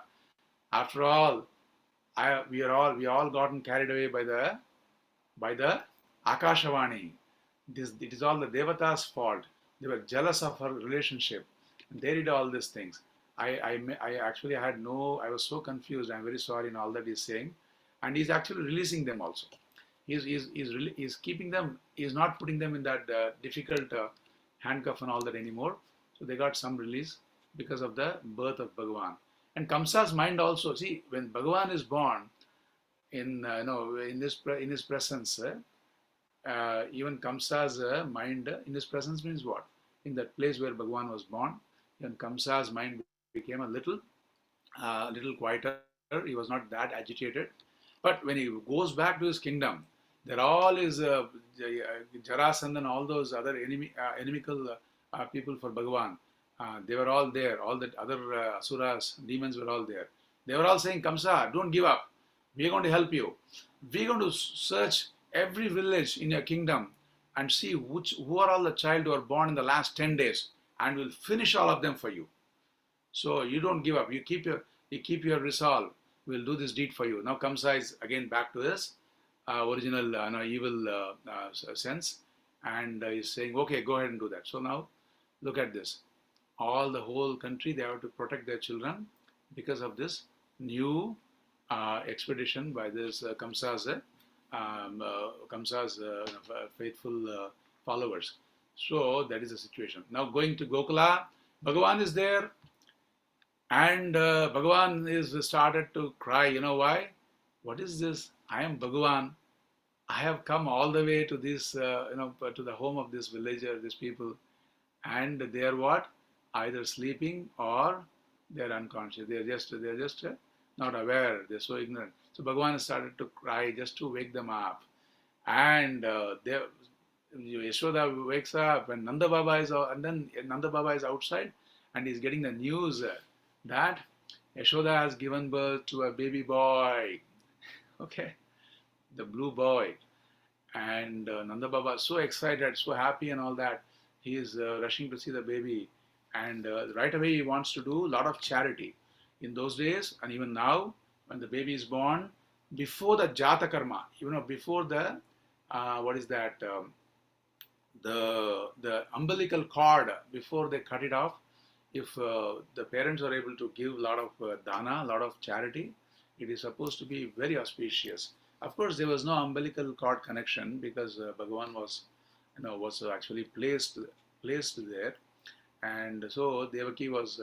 after all, we all gotten carried away by the Akashavani. It is all the Devata's fault. They were jealous of her relationship. And they did all these things. I was so confused. I'm very sorry in all that he's saying. And he's actually releasing them also. He's keeping them, he's not putting them in that difficult handcuff and all that anymore. So they got some release because of the birth of Bhagavan. And Kamsa's mind also, see, when Bhagavan is born, in his presence, even Kamsa's mind in his presence means what? In that place where Bhagavan was born, then Kamsa's mind became a little quieter. He was not that agitated. But when he goes back to his kingdom, there all is Jarasandha and all those other inimical people for Bhagavan. They were all there. All the other asuras, demons were all there. They were all saying, Kamsa, don't give up. We are going to help you. We are going to search every village in your kingdom and see who are all the child who are born in the last 10 days, and we'll finish all of them for you. So you don't give up. You keep your resolve. We'll do this deed for you. Now Kamsa is again back to his original evil sense, and he's saying, okay, go ahead and do that. So now look at this. all the whole country, they have to protect their children because of this new expedition by this Kamsa's faithful followers. So that is the situation. Now going to Gokula, Bhagavan is there, and Bhagavan is started to cry. You know why? What is this? I am Bhagavan. I have come all the way to this, to the home of this villager, these people, and they are what? Either sleeping or they are unconscious. They are just not aware. They are so ignorant. So Bhagavan started to cry just to wake them up, and Yashoda wakes up, and Nanda Baba is outside, and he's getting the news that Yashoda has given birth to a baby boy. Okay, the blue boy. And Nanda Baba is so excited, so happy and all that. He is rushing to see the baby. And right away he wants to do a lot of charity. In those days, and even now, when the baby is born, before the Jata Karma, before the, the umbilical cord, before they cut it off, if the parents are able to give a lot of dana, a lot of charity, it is supposed to be very auspicious. Of course, there was no umbilical cord connection because Bhagavan was actually placed there, and so Devaki was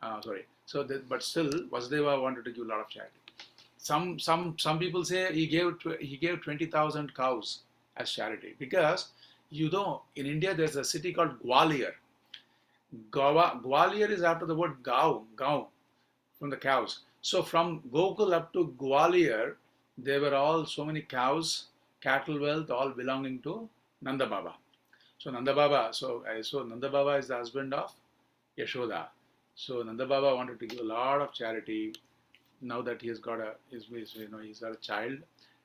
but still Vasudeva wanted to give a lot of charity. Some people say he gave 20,000 cows as charity because in India there's a city called Gwalior. Gwalior is after the word Gau, from the cows. So from Gokul up to Gwalior, there were all so many cows, cattle wealth, all belonging to Nanda Baba. So Nanda Baba is the husband of Yashoda. So Nanda Baba wanted to give a lot of charity. Now that he's got a child,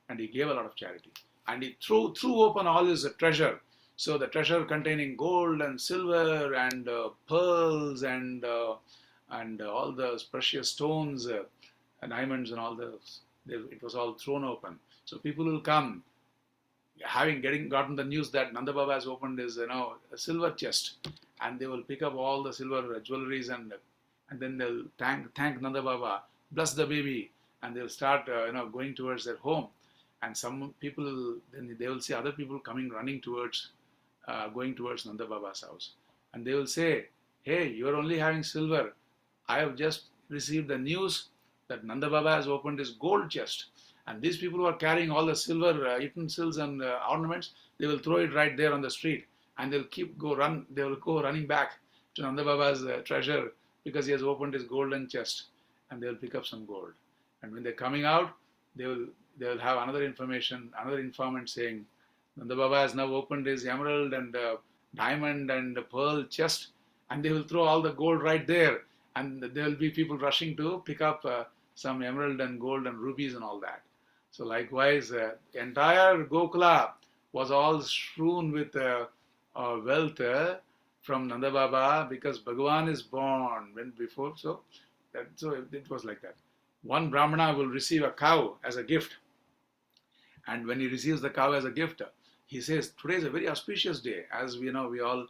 and he gave a lot of charity, and he threw open all his treasure. So the treasure containing gold and silver and pearls and all those precious stones, and diamonds and all those. It was all thrown open. So people will come, gotten the news that Nanda Baba has opened his a silver chest, and they will pick up all the silver jewelries and then they'll thank Nanda Baba, bless the baby, and they'll start going towards their home. And some people, then they will see other people running towards going towards Nanda Baba's house, and they will say, "Hey, you are only having silver. I have just received the news that Nanda Baba has opened his gold chest." And these people who are carrying all the silver utensils and ornaments, they will throw it right there on the street, and they'll go running back to Nanda Baba's treasure because he has opened his golden chest, and they'll pick up some gold. And when they're coming out, they will have another informant saying, Nanda Baba has now opened his emerald and diamond and pearl chest, and they will throw all the gold right there, and there will be people rushing to pick up some emerald and gold and rubies and all that. So likewise, entire Gokula was all strewn with wealth from Nanda Baba because Bhagavan is born before. So it was like that. One Brahmana will receive a cow as a gift, and when he receives the cow as a gift, he says, "Today is a very auspicious day." As we know, we're all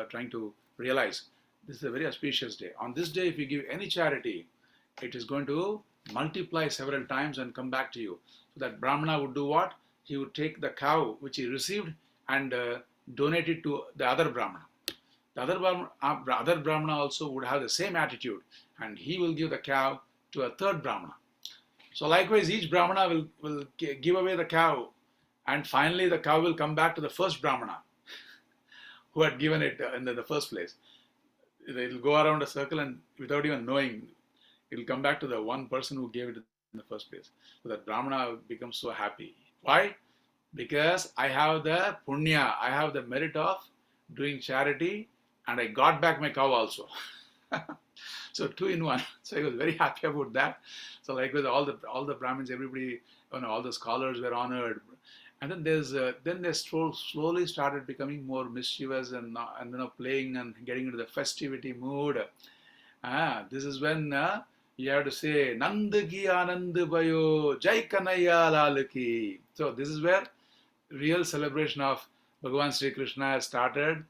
trying to realize this is a very auspicious day. On this day, if you give any charity, it is going to multiply several times and come back to you. So that Brahmana would do what? He would take the cow which he received and donate it to the other Brahmana. The other Brahmana also would have the same attitude, and he will give the cow to a third Brahmana. So likewise, each Brahmana will give away the cow, and finally the cow will come back to the first Brahmana who had given it in the first place. It will go around a circle, and without even knowing, it will come back to the one person who gave it in the first place. So that Brahmana becomes so happy. Why? Because I have the punya, I have the merit of doing charity, and I got back my cow also. So 2 in 1. So he was very happy about that. So likewise, all the Brahmins, everybody, all the scholars were honored. And then they slowly started becoming more mischievous and playing and getting into the festivity mood. This is when you have to say Nanda ki Anand Bhayo Jai Kanaya Lal ki. So this is where real celebration of Bhagavan Sri Krishna has started.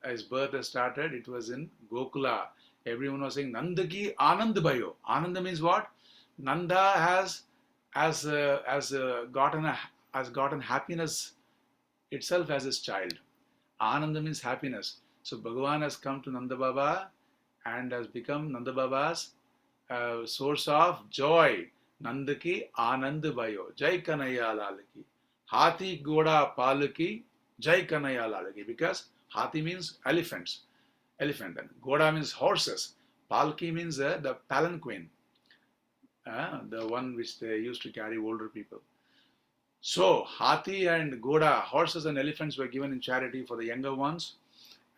his birth has started, it was in Gokula. Everyone was saying Nandaki Anand Bhayo. Ananda means what? Nanda has gotten happiness itself as his child. Ananda means happiness. So Bhagavan has come to Nanda Baba and has become Nanda Baba's source of joy. Nandaki Anand Bhayo. Jai Kanaya Lalaki. Hathi Goda Palaki. Jai Kanaya Lalaki. Because Hathi means elephants. Elephant. And Goda means horses. Palki means the palanquin. The one which they used to carry older people. So, Hathi and Goda, horses and elephants were given in charity for the younger ones,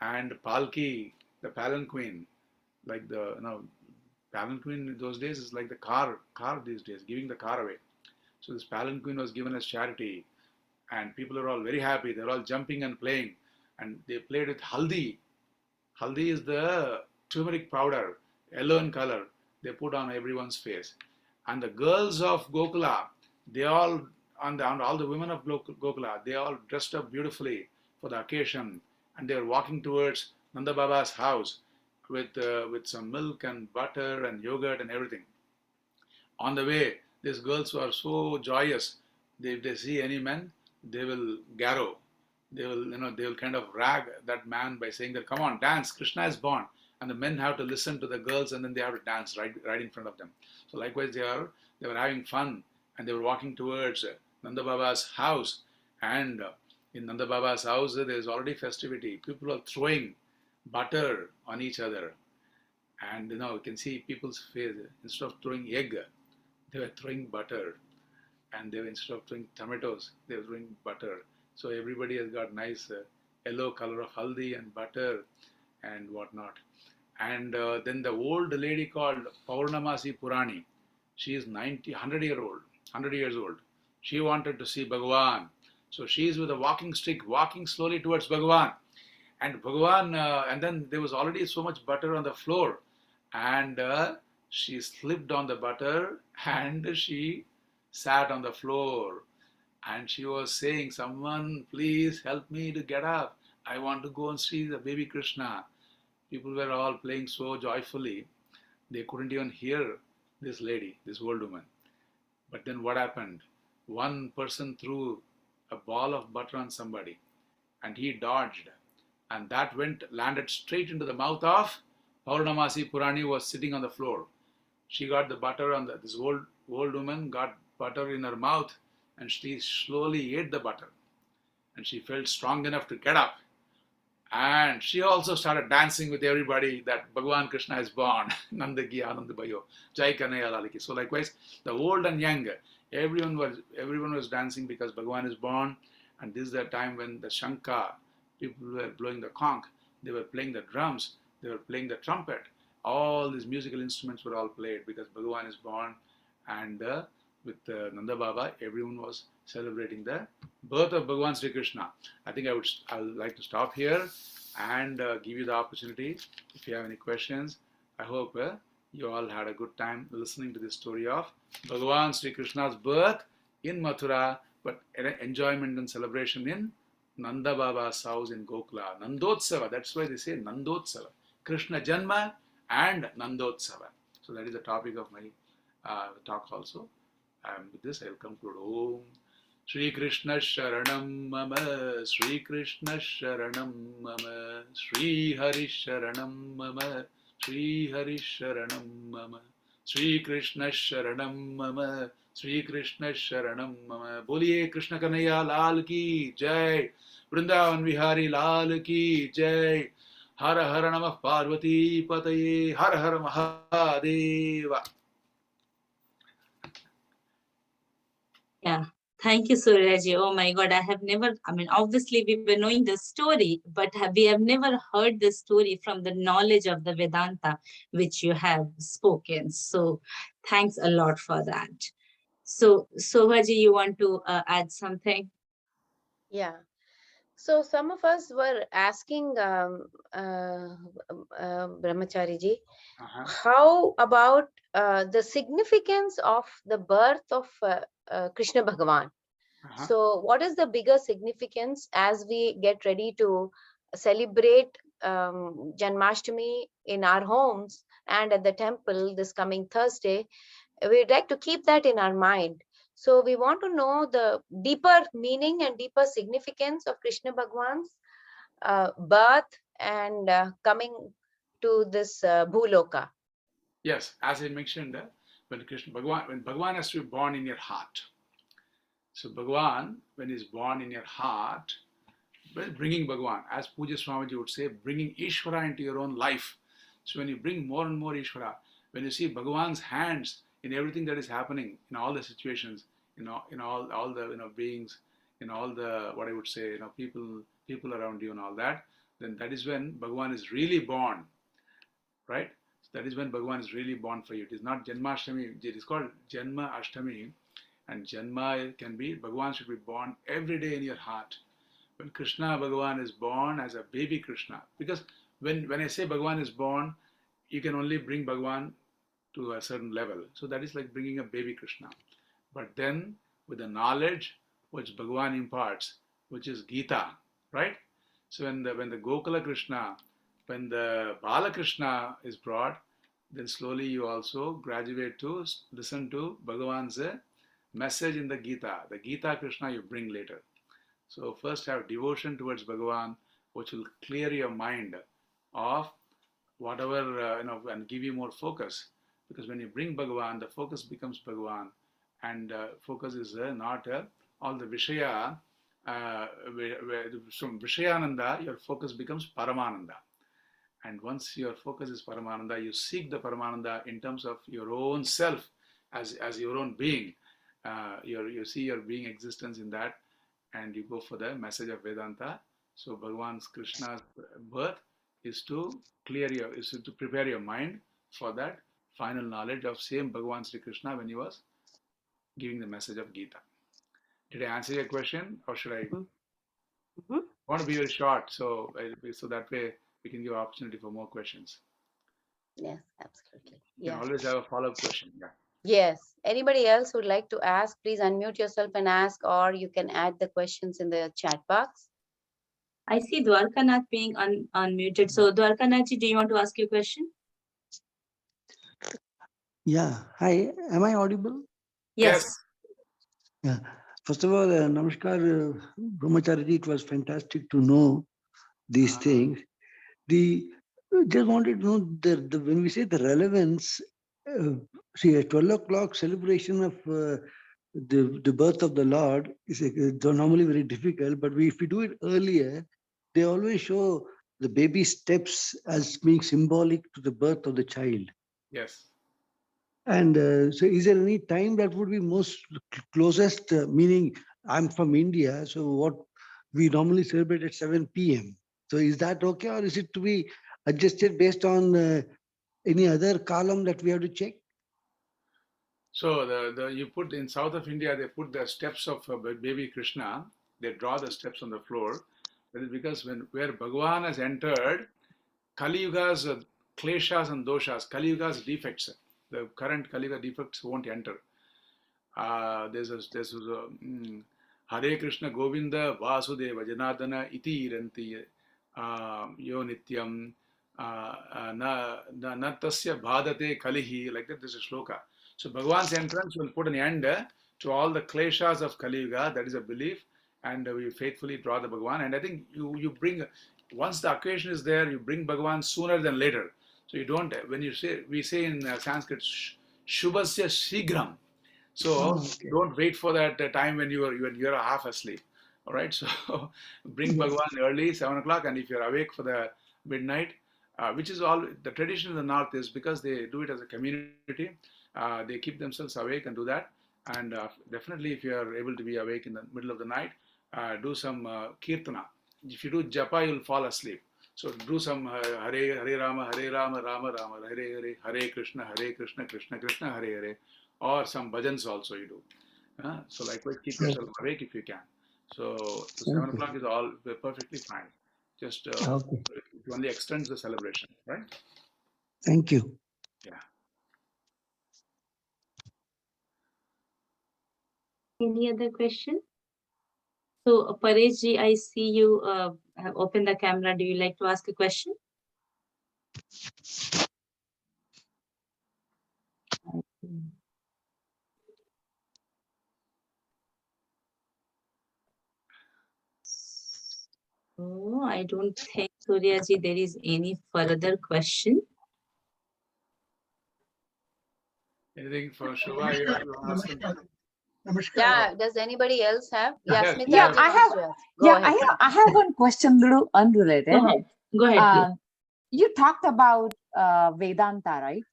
and Palki, the palanquin, like the palanquin in those days is like the car these days, giving the car away. So this palanquin was given as charity, and people are all very happy. They're all jumping and playing, and they played with haldi. Haldi is the turmeric powder, yellow in color. They put on everyone's face, and the girls of Gokula, they all and all the women of Gokula, they all dressed up beautifully for the occasion, and they were walking towards Nanda Baba's house with some milk and butter and yogurt and everything. On the way, these girls were so joyous. If they see any man, they will garrow. They will they will kind of rag that man by saying that, come on, dance, Krishna is born. And the men have to listen to the girls, and then they have to dance right in front of them. So likewise, they were having fun, and they were walking towards Nanda Baba's house. And in Nanda Baba's house, there is already festivity. People are throwing butter on each other. And you can see people's face. Instead of throwing egg, they were throwing butter. And they were, instead of throwing tomatoes, they were throwing butter. So everybody has got nice yellow color of haldi and butter and whatnot. And then the old lady called Paurnamasi Purani, she is 100 years old. She wanted to see Bhagavan. So she is with a walking stick, walking slowly towards Bhagavan. And Bhagavan, and then there was already so much butter on the floor. And she slipped on the butter and she sat on the floor. And she was saying, someone please help me to get up. I want to go and see the baby Krishna. People were all playing so joyfully, they couldn't even hear this lady, this old woman. But then what happened? One person threw a ball of butter on somebody, and he dodged, and that landed straight into the mouth of Paurnamasi Purani, who was sitting on the floor. She got the butter on this old woman got butter in her mouth, and she slowly ate the butter, and she felt strong enough to get up. And she also started dancing with everybody that Bhagavan Krishna is born. Nandaki Anand Bhayo. Jai Kanaya Lalaki. So likewise, the old and young, everyone was dancing because Bhagavan is born. And this is the time when the Shankha, people were blowing the conch, they were playing the drums, they were playing the trumpet. All these musical instruments were all played because Bhagavan is born. And with Nanda Baba, everyone was celebrating the birth of Bhagavan Sri Krishna. I think I would like to stop here and give you the opportunity. If you have any questions, I hope you all had a good time listening to this story of Bhagavan Sri Krishna's birth in Mathura, but enjoyment and celebration in Nanda Baba's house in Gokula. Nandotsav, that's why they say Nandotsav. Krishna Janma and Nandotsav. So that is the topic of my talk also. And with this, I will conclude. Om Shri Krishna Sharanam Mama, Shri Krishna Sharanam Mama, Shri Hari Sharanam Mama, Shri Hari Sharanam Mama, Shri Krishna Sharanam Mama, Shri Krishna Sharanam Mama. Boliye Krishna Kanaya Lal Ki Jai, Vrindavan Vihari Lal Ki Jai, Hara Hara Namah Parvati Pataye, Hara Hara Mahadeva. Yeah. Thank you, Suryaji. Oh my God, obviously we were knowing the story, but we have never heard the story from the knowledge of the Vedanta, which you have spoken. So thanks a lot for that. So, Shobhaji, you want to add something? Yeah. So some of us were asking Brahmacariji, how about the significance of the birth of Krishna Bhagavan? So what is the bigger significance as we get ready to celebrate Janmashtami in our homes and at the temple this coming Thursday, we'd like to keep that in our mind. So we want to know the deeper meaning and deeper significance of Krishna Bhagwan's birth and coming to this Bhuloka. Yes, as I mentioned, when Bhagwan has to be born in your heart. So Bhagwan, when he's born in your heart, bringing Bhagwan, as Pujya Swamiji would say, bringing Ishvara into your own life. So when you bring more and more Ishvara, when you see Bhagwan's hands in everything that is happening, in all the situations, in all the beings, in all the, what I would say, people around you and all that, then that is when Bhagwan is really born, right? So that is when Bhagwan is really born for you. It is not Janmashtami. It is called Janma Ashtami, and Janma can be, Bhagwan should be born every day in your heart. When Krishna Bhagavan is born as a baby Krishna, because when I say Bhagavan is born, you can only bring Bhagavan to a certain level. So that is like bringing a baby Krishna. But then with the knowledge which Bhagavan imparts, which is Gita, right? So when the Gokula Krishna, when the Bala Krishna is brought, then slowly you also graduate to listen to Bhagavan's message in the Gita. The Gita Krishna you bring later. So first have devotion towards Bhagavan, which will clear your mind of whatever, and give you more focus. Because when you bring Bhagavan, the focus becomes Bhagavan. And focus is not all the Vishaya. From Vishayananda, your focus becomes Paramananda. And once your focus is Paramananda, you seek the Paramananda in terms of your own self as your own being. You see your being existence in that, and you go for the message of Vedanta. So Bhagavan's Krishna's birth is to prepare your mind for that final knowledge of same Bhagavan Sri Krishna when he was giving the message of Gita. Did I answer your question, or should I? Mm-hmm. I want to be very short, so that way we can give opportunity for more questions. Yes, absolutely. You can Yeah. always have a follow-up question. Yeah. Yes. Anybody else would like to ask, please unmute yourself and ask, or you can add the questions in the chat box. I see Dwarkanath being unmuted. So Dwarkanathji, do you want to ask your question? Yeah. Hi. Am I audible? Yes. Yeah. First of all, Namaskar, Brahmacariji. It was fantastic to know these things. Just wanted to know when we say the relevance, see, a 12 o'clock celebration of the birth of the Lord is normally very difficult, but if we do it earlier, they always show the baby steps as being symbolic to the birth of the child. Yes. And so is there any time that would be most closest, meaning I'm from India, so what we normally celebrate at 7 p.m. So is that okay, or is it to be adjusted based on any other column that we have to check? So you put in south of India, they put the steps of baby Krishna. They draw the steps on the floor. That is because where Bhagavan has entered, Kali Yuga's kleshas and doshas, Kali Yuga's defects, the current Kali Yuga defects won't enter. There's a Hare Krishna Govinda Vasudeva Janardana iti iranti yo nityam na tasya bhadate kalihi, like that. There's a shloka. So Bhagavan's entrance will put an end to all the kleshas of Kali Yuga. That is a belief, and we faithfully draw the Bhagavan. And I think you bring, once the occasion is there, you bring Bhagavan sooner than later. So you don't, we say in Sanskrit, Shubhasya Shigram. So okay. don't wait for that time when you're half asleep. All right. So bring Bhagavan early, 7 o'clock, and if you're awake for the midnight, which is all the tradition in the north is because they do it as a community. They keep themselves awake and do that. And definitely, if you are able to be awake in the middle of the night, do some kirtana. If you do japa, you'll fall asleep. So do some Hare Rama, Rama Rama, Hare Hare, Hare Krishna, Krishna Krishna, Hare Hare, or some bhajans also you do. So likewise, keep yourself awake if you can. So 7 o'clock is all perfectly fine. Just it only extends the celebration, right? Thank you. Yeah. Any other question? So, Pareshji, I see you have opened the camera. Do you like to ask a question? Oh, I don't think, Suryaji, there is any further question. Anything for Shobha? You want to ask him? Yeah, does anybody else have? Yeah, Yes. Smita Yeah, ji I wants have. to ask. Go Yeah, ahead. I have one question, little unrelated. Go ahead. Go ahead, please. You talked about Vedanta, right?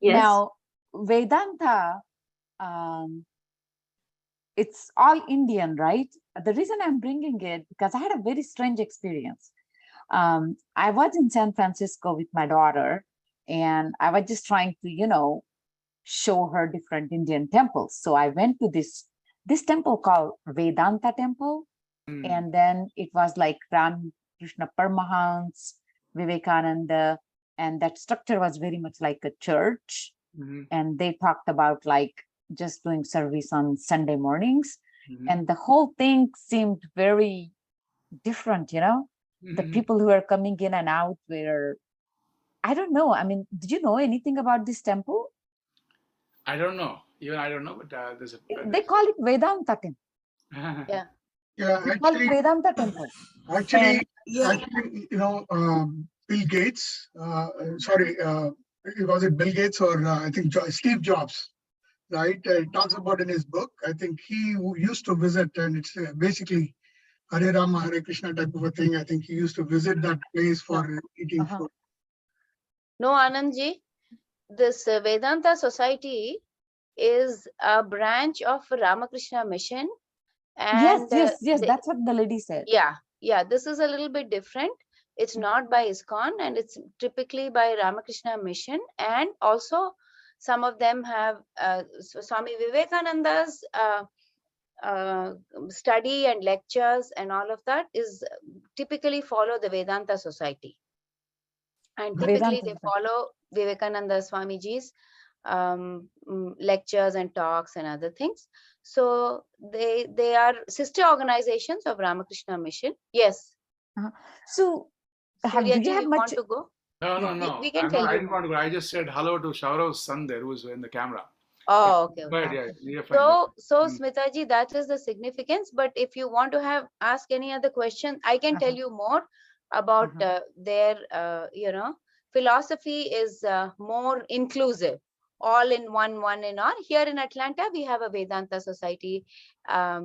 Yes. Now, Vedanta, it's all Indian, right? The reason I'm bringing it because I had a very strange experience. I was in San Francisco with my daughter, and I was just trying to, show her different Indian temples. So I went to this temple called Vedanta Temple, and then it was like Ram Krishna Paramahansa, Vivekananda, and that structure was very much like a church. And they talked about like just doing service on Sunday mornings, and the whole thing seemed very different. The people who were coming in and out were, I don't know. I mean, did you know anything about this temple? I don't know. Even I don't know, but there's a. They call it Vedanta Temple. Yeah. Yeah, They call it Vedanta Temple. actually, Yeah. Bill Gates, was it Bill Gates or I think Steve Jobs, right? Talks about in his book. I think he used to visit, and it's basically Hare Rama, Hare Krishna type of a thing. I think he used to visit that place for eating food. No, Anandji, this Vedanta Society is a branch of Ramakrishna Mission. And Yes. That's what the lady said. Yeah. This is a little bit different. It's not by ISKCON, and it's typically by Ramakrishna Mission. And also, some of them have Swami Vivekananda's study and lectures and all of that is typically follow the Vedanta Society. And typically they follow Vivekananda Swamiji's lectures and talks and other things. So they are sister organizations of Ramakrishna Mission. Yes. So Suryaji, you have you much want to go? No. We can tell I you. didn't want to go. I just said hello to Shaurav's son there, who's in the camera. Oh, okay. Go ahead, yeah, you're fine. So Smitaji, that is the significance. But if you want to ask any other question, I can tell you more about their, philosophy is more inclusive, all in one in all. Here in Atlanta, we have a Vedanta Society, a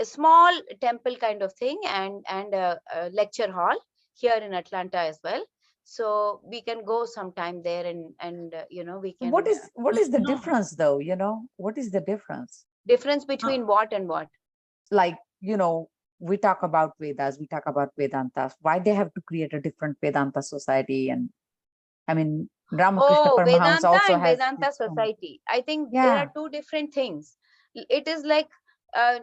small temple kind of thing, and a lecture hall here in Atlanta as well. So we can go sometime there and we can. What is the difference though? What is the difference? Difference between what and what? Like, we talk about Vedas, we talk about Vedanta. Why they have to create a different Vedanta society? And I mean, Ramakrishna Paramahansa Vedanta also and has Vedanta Society. I think there Yeah. are two different things. It is like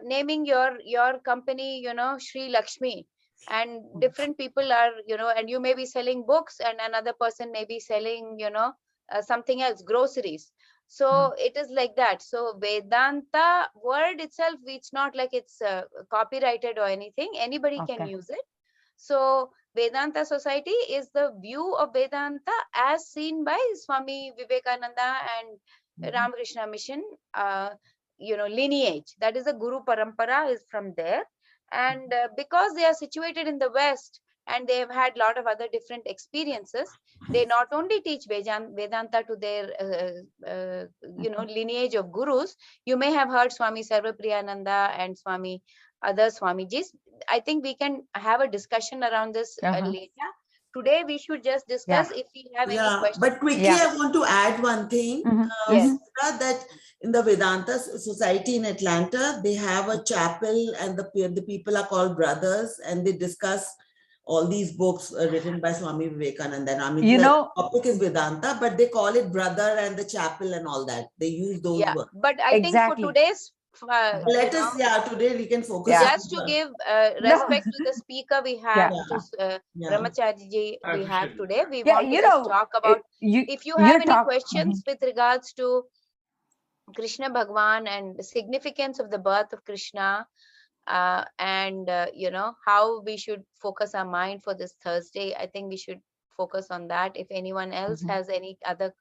naming your company, Sri Lakshmi, and different people are, and you may be selling books and another person may be selling, something else, groceries. So it is like that. So Vedanta word itself, it's not like it's copyrighted or anything. Anybody can use it. So Vedanta Society is the view of Vedanta as seen by Swami Vivekananda and Ramakrishna Mission, lineage. That is the Guru Parampara is from there. And because they are situated in the West and they have had a lot of other different experiences, they not only teach Vedanta to their, lineage of gurus. You may have heard Swami Sarvapriyananda and Swami other Swamijis. I think we can have a discussion around this later. Today we should just discuss if we have any questions. But quickly, I want to add one thing. Yes. That in the Vedanta Society in Atlanta, they have a chapel, and the people are called brothers, and they discuss all these books written by Swami Vivekananda. I mean, the topic is Vedanta, but they call it brother and the chapel and all that. They use those words. But I think for today's today we can focus just to give respect to the speaker we have, to Brahmacariji we have today. We want to just talk about if you have any questions with regards to Krishna Bhagwan and the significance of the birth of Krishna, and how we should focus our mind for this Thursday. I think we should focus on that. If anyone else has any other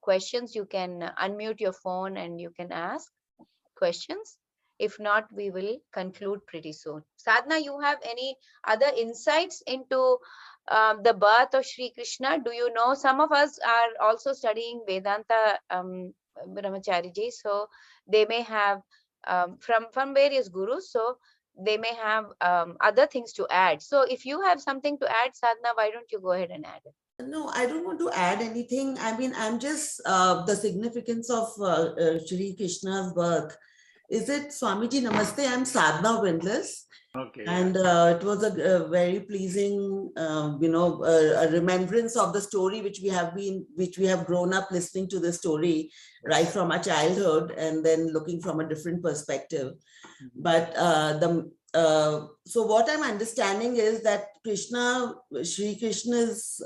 questions, you can unmute your phone and you can ask questions. If not, we will conclude pretty soon. Sadhana, you have any other insights into the birth of Sri Krishna? Do you know? Some of us are also studying Vedanta, Brahmacariji, so they may have from various gurus, so they may have other things to add. So if you have something to add, Sadhana, why don't you go ahead and add it? No, I don't want to add anything. I mean, I'm just the significance of Shri Krishna's birth. Is it Swamiji Namaste? I'm Sadhana Windless. Okay. And it was a very pleasing, a remembrance of the story which we have grown up listening to the story right from our childhood, and then looking from a different perspective. But so what I'm understanding is that Sri Krishna's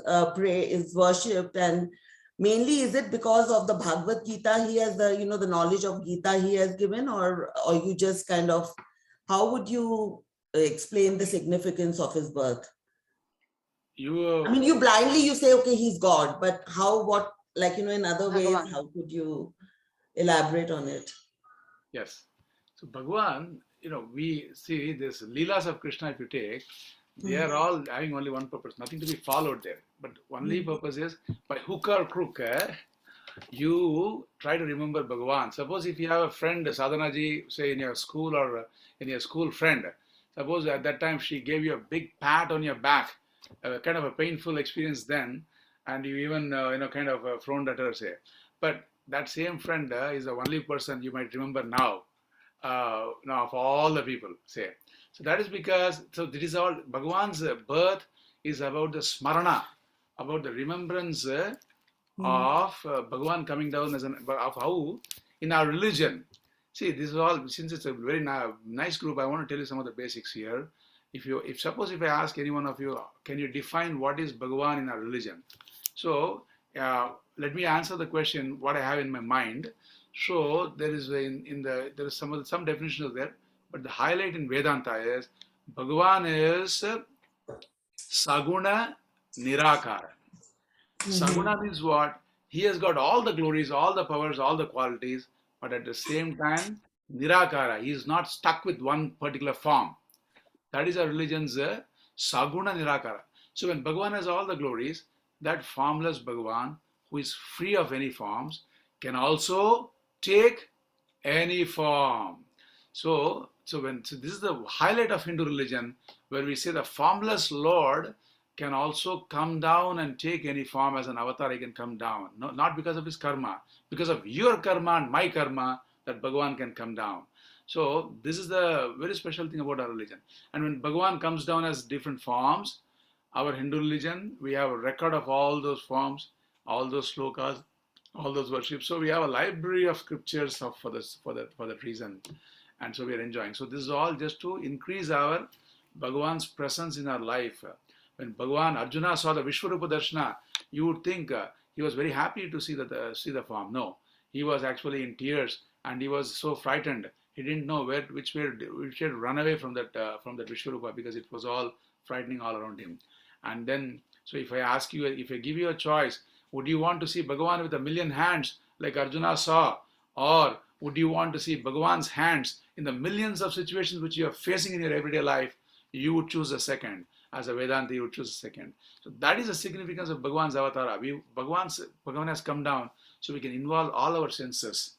is worshipped, and mainly is it because of the Bhagavad Gita he has the knowledge of Gita he has given, or you just kind of, how would you explain the significance of his birth? I mean, you blindly say, okay, he's God, but in other ways, how could you elaborate on it? Yes. So Bhagwan, we see this Leelas of Krishna, if you take, they are all having only one purpose, nothing to be followed there. But only purpose is, by hook or crook, you try to remember Bhagwan. Suppose if you have a friend, Sadhanaji, say in your school or in your school friend, suppose at that time she gave you a big pat on your back, kind of a painful experience then, and you even, kind of frowned at her, say. But that same friend is the only person you might remember now of all the people, say. So that is because, so this is all, Bhagwan's birth is about the smarana, about the remembrance of Bhagwan coming down of how in our religion. See, this is all, since it's a very nice group, I want to tell you some of the basics here. Suppose if I ask any one of you, can you define what is Bhagwan in our religion? So let me answer the question, what I have in my mind. So there is there is some definitions there, but the highlight in Vedanta is Bhagwan is Saguna Nirakara. Saguna means what? He has got all the glories, all the powers, all the qualities, but at the same time, Nirakara. He is not stuck with one particular form. That is our religion's Saguna Nirakara. So when Bhagwan has all the glories, that formless Bhagwan, who is free of any forms, can also take any form. So this is the highlight of Hindu religion, where we say the formless Lord can also come down and take any form. As an avatar, he can come down. No, not because of his karma, because of your karma and my karma, that Bhagwan can come down. So this is the very special thing about our religion. And when Bhagwan comes down as different forms, our Hindu religion, we have a record of all those forms, all those slokas, all those worships. So we have a library of scriptures for that reason. And so we are enjoying. So this is all just to increase our Bhagwan's presence in our life. When Bhagwan Arjuna saw the Vishwarupa Darshana, you would think he was very happy to see the form. No, he was actually in tears and he was so frightened. He didn't know which way to run away from that Vishwarupa, because it was all frightening all around him. And then, so if I ask you, if I give you a choice, would you want to see Bhagwan with 1,000,000 hands like Arjuna saw, or would you want to see Bhagwan's hands in the millions of situations which you are facing in your everyday life? You would choose the second. As a Vedanta, you would choose the second. So that is the significance of Bhagwan's avatara. Bhagwan has come down so we can involve all our senses.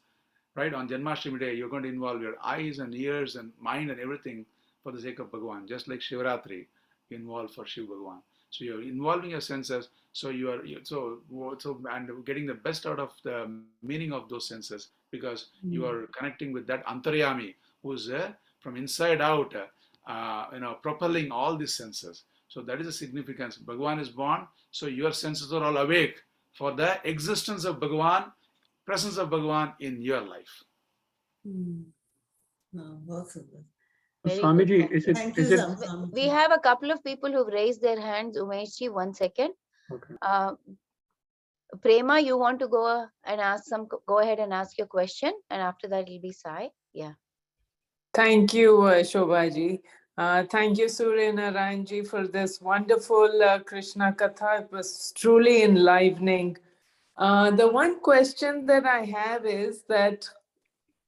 Right? On Janmashtami day, you're going to involve your eyes and ears and mind and everything for the sake of Bhagwan. Just like Shivaratri, you involve for Shiv Bhagwan. So you're involving your senses. So and getting the best out of the meaning of those senses, because you are connecting with that Antaryami, who's from inside out, propelling all these senses. So that is the significance. Bhagwan is born, so your senses are all awake for the existence of Bhagwan, presence of Bhagwan in your life. Swamiji, we have a couple of people who've raised their hands. Umeshji, 1 second. Okay. Prema, you want to go and go ahead and ask your question, and after that it'll be Sai. Yeah. Thank you, Shobhaji. Thank you, Suryanarayanji, for this wonderful Krishna Katha. It was truly enlivening. The one question that I have is that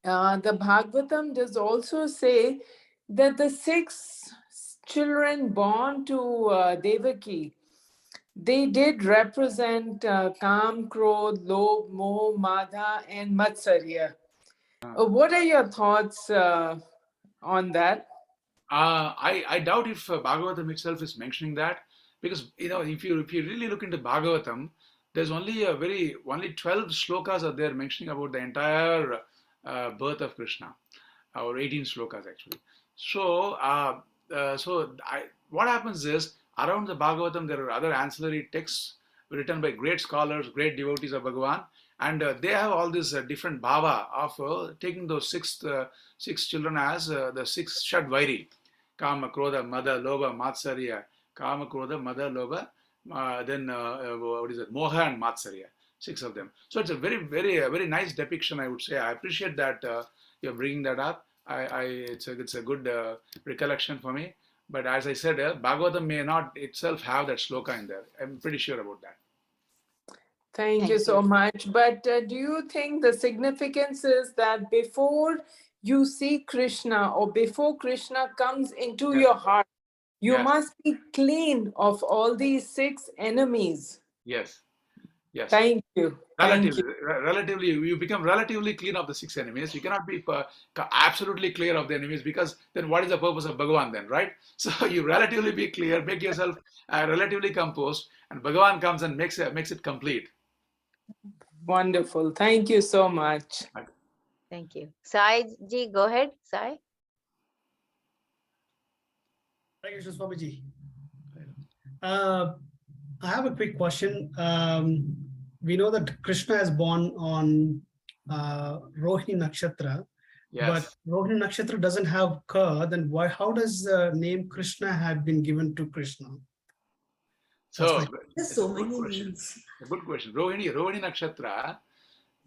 the Bhagavatam does also say that the 6 children born to Devaki, they did represent Kam, Krodh, Lobh, Moh, Madha, and Matsarya. What are your thoughts on that? I doubt if Bhagavatam itself is mentioning that, because if you really look into Bhagavatam, there's only 12 shlokas are there mentioning about the entire birth of Krishna, or 18 shlokas actually. So what happens is, around the Bhagavatam there are other ancillary texts written by great scholars, great devotees of Bhagavan, and they have all this different bhava of taking those six children as the 6 Shadvairi. Kama, Krodha, Mada, Lobha, Matsarya. Kama, Krodha, Mada, Lobha, then what is it? Moha and Matsarya. 6 of them. So it's a very nice depiction, I would say. I appreciate that you're bringing that up. It's a good recollection for me. But as I said, Bhagavatam may not itself have that shloka in there. I'm pretty sure about that. Thank you so much. But do you think the significance is that before you see Krishna, or before Krishna comes into your heart, you must be clean of all these 6 enemies? Yes. Thank you. Relatively, you become relatively clean of the 6 enemies. You cannot be absolutely clear of the enemies, because then what is the purpose of Bhagavan then, right? So you relatively be clear, make yourself relatively composed, and Bhagavan comes and makes it complete. Wonderful. Thank you so much. Thank you. Sai ji, go ahead, Sai. Thank you, Swamiji. I have a quick question. We know that Krishna is born on Rohini Nakshatra, but Rohini Nakshatra doesn't have Ka. Then how does the name Krishna have been given to Krishna? So there's so many names. A good question. Rohini Nakshatra,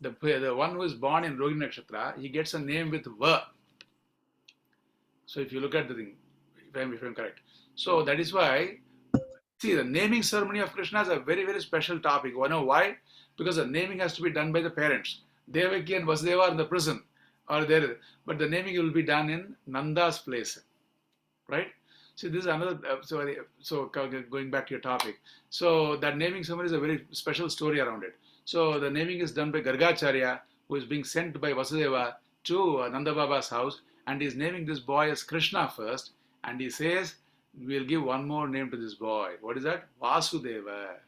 the one who is born in Rohini Nakshatra, he gets a name with Va. So if you look at the thing, if I'm correct. So that is why, see, the naming ceremony of Krishna is a very special topic. You know why? Because the naming has to be done by the parents. Devaki and Vasudeva are in the prison, or there, but the naming will be done in Nanda's place, right? See, this is another. So going back to your topic. So that naming ceremony is a very special story around it. So the naming is done by Gargacharya, who is being sent by Vasudeva to Nanda Baba's house, and he's naming this boy as Krishna first, and he says, we'll give one more name to this boy. What is that? Vasudeva.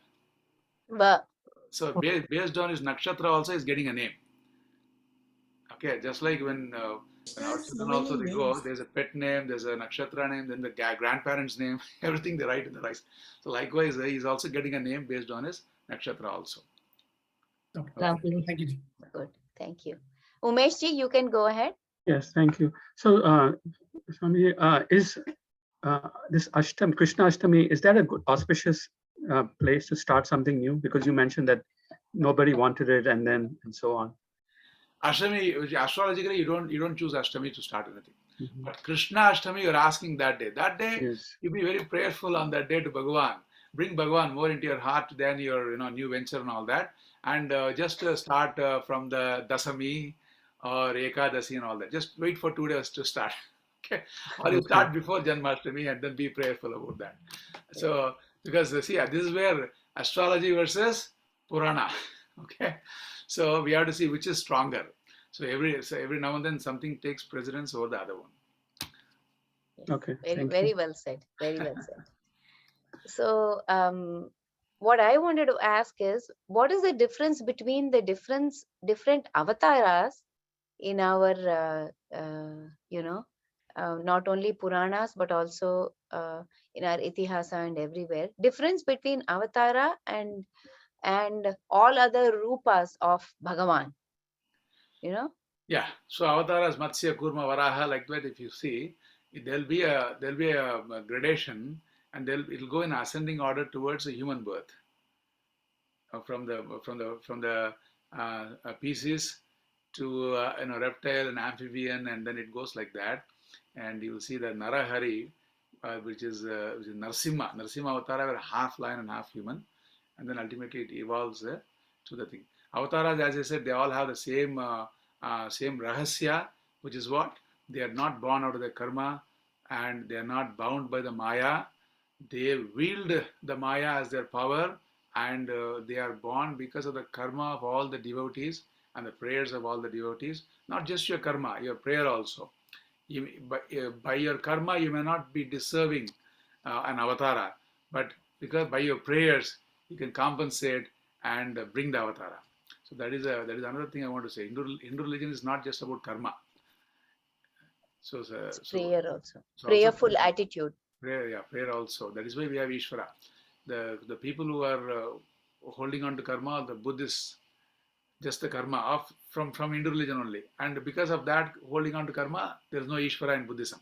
So based on his nakshatra also is getting a name. Okay, just like when our children also they go, there's a pet name, there's a nakshatra name, then the grandparents' name, everything they write in the rice. So likewise, he's also getting a name based on his nakshatra also. Okay. Thank you. Good, thank you. Umesh ji, you can go ahead. Yes, thank you. So, Swami, is this Ashtami, Krishna Ashtami, is that a good auspicious place to start something new? Because you mentioned that nobody wanted it, and so on. Ashtami, astrologically, you don't choose Ashtami to start anything. But Krishna Ashtami, you're asking that day. That day, you be very prayerful on that day to Bhagavan. Bring Bhagavan more into your heart than your new venture and all that. And just start from the Dasami or Ekadasi and all that. Just wait for 2 days to start. Okay, or you start before Janmashtami and then be prayerful about that. So, because see, this is where astrology versus Purana. Okay, so we have to see which is stronger. So every now and then something takes precedence over the other one. Okay, very well said. Very well said. So, what I wanted to ask is, what is the difference between the different avatars in our, not only Puranas, but also in our Itihasa and everywhere. Difference between Avatara and all other Rupas of Bhagavan. Yeah. So Avataras, Matsya, Kurma, Varaha, like that. If you see, there'll be a gradation, and it'll go in ascending order towards a human birth. from the Pisces to reptile and amphibian, and then it goes like that. And you will see the Narahari, which is Narsimha. Narsimha Avatara were half lion and half human, and then ultimately it evolves to the thing. Avatars, as I said, they all have the same rahasya, which is what? They are not born out of the karma, and they are not bound by the Maya. They wield the Maya as their power, and they are born because of the karma of all the devotees and the prayers of all the devotees. Not just your karma, your prayer also. By your karma, you may not be deserving an avatara, but because by your prayers, you can compensate and bring the avatara. So that is another thing I want to say. Hindu religion is not just about karma. So Prayer also. so Prayerful also, attitude. prayer also. That is why we have Ishvara. The people who are holding on to karma, the Buddhists, just the karma from Hindu religion only. And because of that, holding on to karma, there is no Ishvara in Buddhism.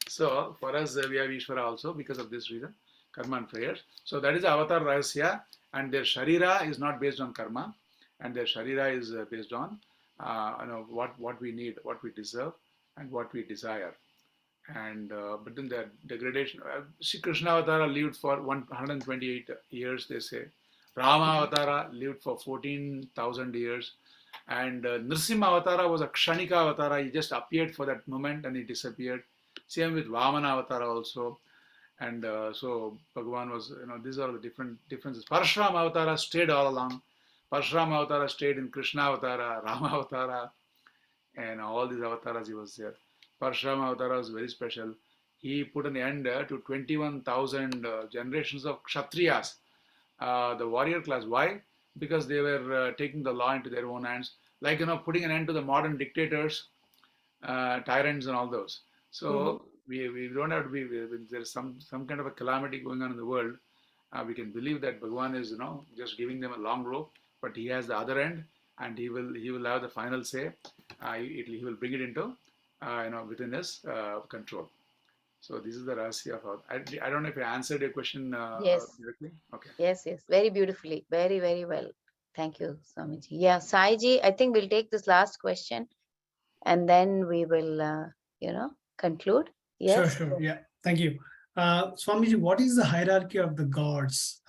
So for us, we have Ishvara also because of this reason, karma and prayers. So that is Avatar Rahasya, and their Sharira is not based on karma, and their Sharira is based on what we need, what we deserve, and what we desire. And but then the degradation. See, Krishna Avatara lived for 128 years, they say. Rama Avatara lived for 14,000 years. And Nrsimha Avatara was a Kshanika Avatara. He just appeared for that moment and he disappeared. Same with Vamana Avatara also. And so Bhagavan was, these are the differences. Parashurama Avatara stayed all along. Parashurama Avatara stayed in Krishna Avatara, Rama Avatara, and all these avatars he was there. Parashurama Avatara was very special. He put an end to 21,000 generations of Kshatriyas, the warrior class. Why? Because they were taking the law into their own hands, like putting an end to the modern dictators, tyrants, and all those. So we don't have to be. When there's some kind of a calamity going on in the world, we can believe that Bhagavan is just giving them a long rope, but he has the other end, and he will have the final say. He will bring it into within his control. So this is the rahasya of. I don't know if I answered your question Yes. directly. Okay. Yes, very beautifully. Very, very well. Thank you, Swamiji. Yeah, Saiji, I think we'll take this last question and then we will, conclude. Yes. Sure. Yeah. Thank you. Swamiji, what is the hierarchy of the gods?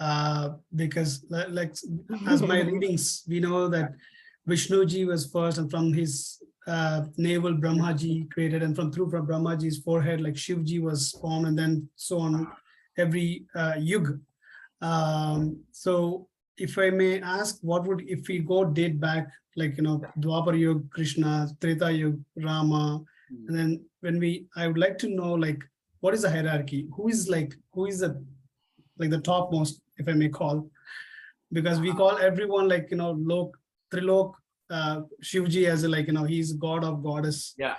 Because like as my readings, we know that Vishnuji was first, and from his navel Brahmaji created, and from Brahmaji's forehead, like Shivji was formed, and then so on every yug. So if I may ask, what would, if we go date back, like Dwapar Yuga, Krishna, Treta Yuga, Rama, and then I would like to know, like, what is the hierarchy? Who is the topmost, if I may call, because we call everyone like Trilok, Shivji as he's god of goddess. Yeah.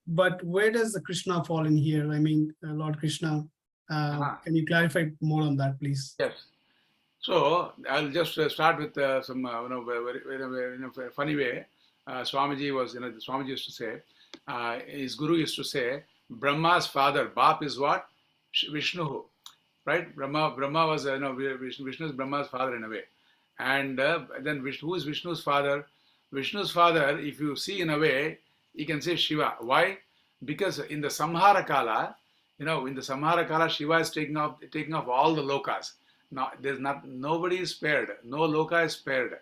But where does the Krishna fall in here? I mean, Lord Krishna. Can you clarify more on that, please? Yes. So I'll just start with some very funny way. Swamiji was, Swamiji used to say, his guru used to say, Brahma's father, Bap is what? Vishnu, right? Brahma was, Vishnu is Brahma's father in a way. And then who is Vishnu's father? Vishnu's father, if you see in a way, you can say Shiva. Why? Because in the Samhara Kala, Shiva is taking off all the lokas. Now, nobody is spared. No loka is spared.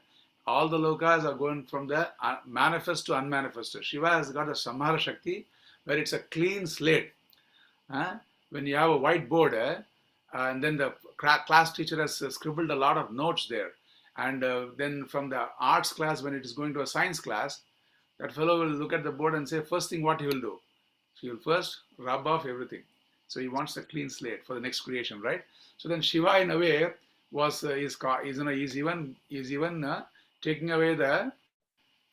All the lokas are going from the manifest to unmanifest. Shiva has got a Samhara Shakti where it's a clean slate. When you have a whiteboard, and then the class teacher has scribbled a lot of notes there. And then from the arts class, when it is going to a science class, that fellow will look at the board and say, first thing what he will do. So he will first rub off everything. So he wants a clean slate for the next creation, right? So then Shiva, in a way, is even taking away the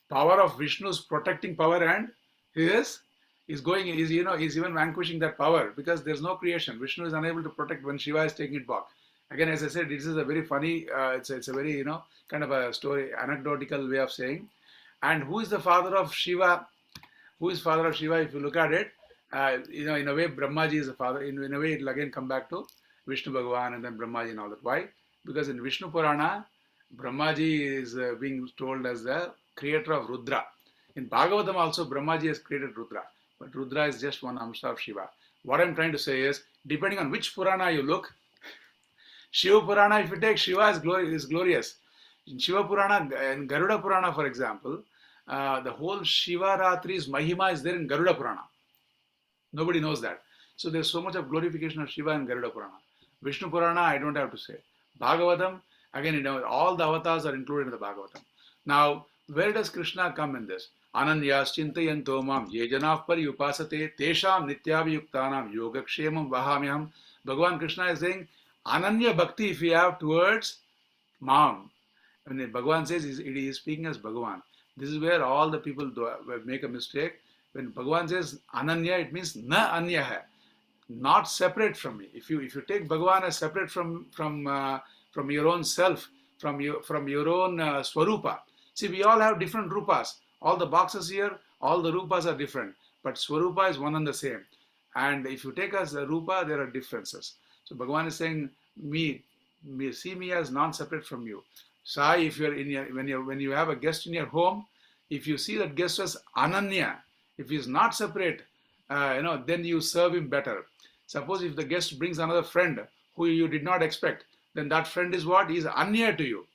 power of Vishnu's protecting power, and he's even vanquishing that power because there's no creation. Vishnu is unable to protect when Shiva is taking it back. Again, as I said, this is a very funny, it's a very, kind of a story, anecdotal way of saying. And who is the father of Shiva? Who is father of Shiva? If you look at it, in a way, Brahmaji is the father. In a way, it will again come back to Vishnu Bhagavan and then Brahmaji and all that. Why? Because in Vishnu Purana, Brahmaji is being told as the creator of Rudra. In Bhagavatam also, Brahmaji has created Rudra, but Rudra is just one Amsha of Shiva. What I'm trying to say is, depending on which Purana you look, Shiva Purana, if you take Shiva is glorious. In Shiva Purana, in Garuda Purana, for example, the whole Shiva Ratri's Mahima is there in Garuda Purana. Nobody knows that. So there's so much of glorification of Shiva in Garuda Purana. Vishnu Purana, I don't have to say. Bhagavatam, again, all the avatars are included in the Bhagavatam. Now, where does Krishna come in this? Ananyas chintayanto mam ye janav pari upasate tesham nityabhiyuktanam yogakshemam vahamyam. Bhagavan Krishna is saying, Ananya Bhakti if you have towards Mam. When Bhagavan says, it is speaking as Bhagavan. This is where all the people make a mistake. When Bhagavan says Ananya, it means Na Anya hai, not separate from me. If you take Bhagavan as separate from your own self, from your own Swarupa. See, we all have different Rupas. All the boxes here, all the Rupas are different. But Swarupa is one and the same. And if you take as a Rupa, there are differences. So Bhagavan is saying, see me as non-separate from you. Sai, if you're when you have a guest in your home, if you see that guest as Ananya, if he's not separate, then you serve him better. Suppose if the guest brings another friend who you did not expect, then that friend is what? He is Anya to you.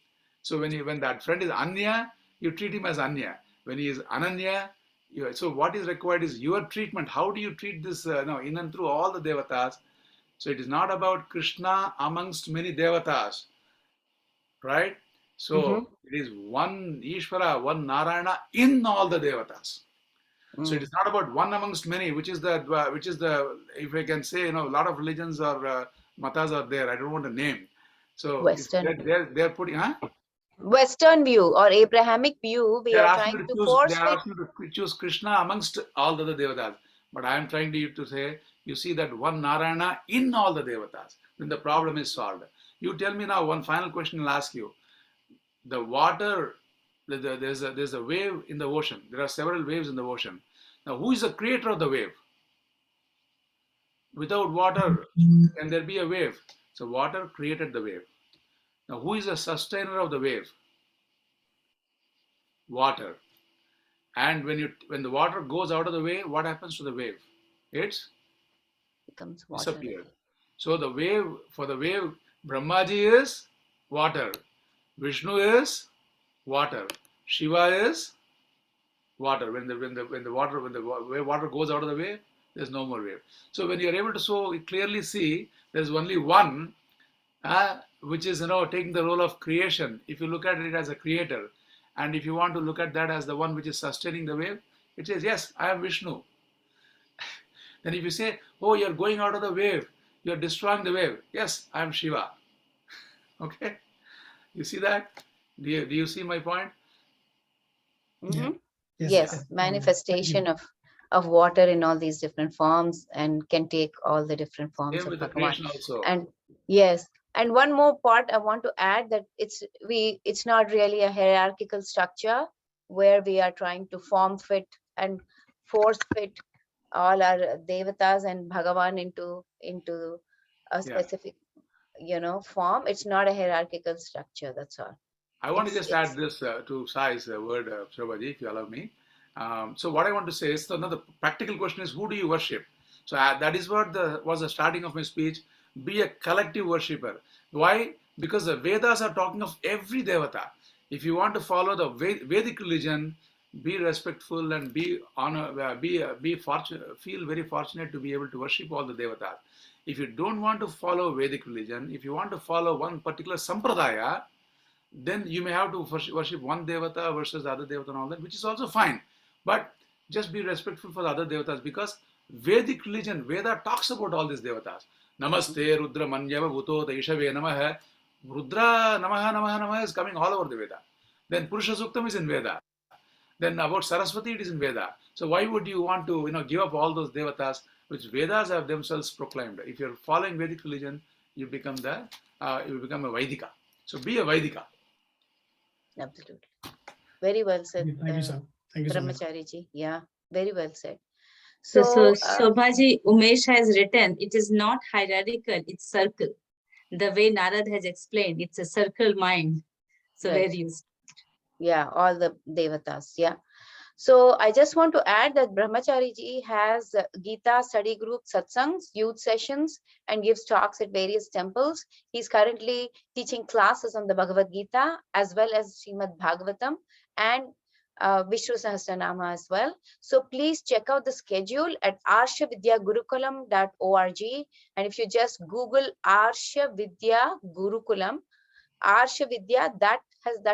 So when that friend is Anya, you treat him as Anya. When he is Ananya, so what is required is your treatment. How do you treat this in and through all the devatas? So it is not about Krishna amongst many devatas, right? So it is one Ishvara, one Narayana in all the devatas. So it is not about one amongst many, which is the if I can say, a lot of religions or matas are there. I don't want to name. So they're putting, Western view or Abrahamic view, we are trying to force They are asking to choose Krishna amongst all the other devatas. But I am trying to say, you see that one Narayana in all the devatas, then the problem is solved. You tell me now, one final question I'll ask you. The water, there's a wave in the ocean. There are several waves in the ocean. Now, who is the creator of the wave? Without water, can there be a wave? So water created the wave. Now, who is the sustainer of the wave? Water. And when the water goes out of the wave, what happens to the wave? It becomes water. Disappeared. So the wave, for the wave, Brahmaji is water. Vishnu is water. Shiva is water. When the water goes out of the wave, there's no more wave. So when you're able to so clearly see, there's only one, which is taking the role of creation. If you look at it as a creator, and if you want to look at that as the one which is sustaining the wave, it says, yes, I am Vishnu. Then if you say, oh, you're going out of the wave, you're destroying the wave, yes, I am Shiva. Okay? You see that? Do you see my point? Mm-hmm. Yes, manifestation of water in all these different forms and can take all the different forms of Bhagavan. Also. And yes, and one more part I want to add, that it's not really a hierarchical structure where we are trying to form fit and force fit all our devatas and Bhagavan into a specific form. It's not a hierarchical structure, that's all. I want to just add this to Sai's word, Shobhaji, if you allow me. So what I want to say is, another practical question is, who do you worship? So that is what was the starting of my speech. Be a collective worshipper. Why? Because the Vedas are talking of every devata. If you want to follow the Vedic religion, be respectful and feel very fortunate to be able to worship all the devatas. If you don't want to follow Vedic religion, if you want to follow one particular sampradaya, then you may have to worship one devata versus the other devata and all that, which is also fine. But just be respectful for the other devatas, because Vedic religion, Veda talks about all these devatas. Namaste Rudra Manyava Bhuto Taishave Namaha. Rudra Namaha Namaha Namaha is coming all over the Veda. Then Purusha Suktam is in Veda. Then about Saraswati it is in Veda. So why would you want to give up all those devatas which Vedas have themselves proclaimed? If you're following Vedic religion, you become a Vaidika. So be a Vaidika. Absolutely. Very well said. Thank you, sir. Thank you, Brahmacariji. Yeah, very well said. So Shobhaji, Umesh has written, it is not hierarchical, it's circle. The way Narad has explained, it's a circle mind. So Right. where you start? Yeah, all the devatas. Yeah. So I just want to add that Brahmacariji has Gita Study Group Satsangs, youth sessions, and gives talks at various temples. He's currently teaching classes on the Bhagavad Gita as well as Srimad Bhagavatam and Vishnu Sahasranama as well. So please check out the schedule at arshavidyagurukulam.org. And if you just Google Arsha Vidya Gurukulam, Arsha Vidya, that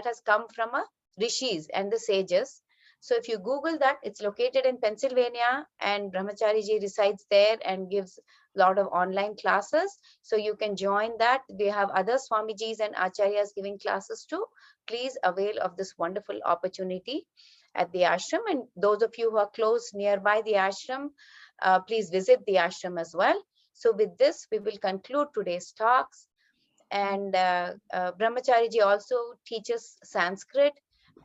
has come from a rishis and the sages. So if you Google that, it's located in Pennsylvania and Brahmacariji resides there and gives a lot of online classes. So you can join that. We have other Swamijis and Acharyas giving classes too. Please avail of this wonderful opportunity at the ashram. And those of you who are close nearby the ashram, please visit the ashram as well. So with this, we will conclude today's talks. And Brahmacariji also teaches Sanskrit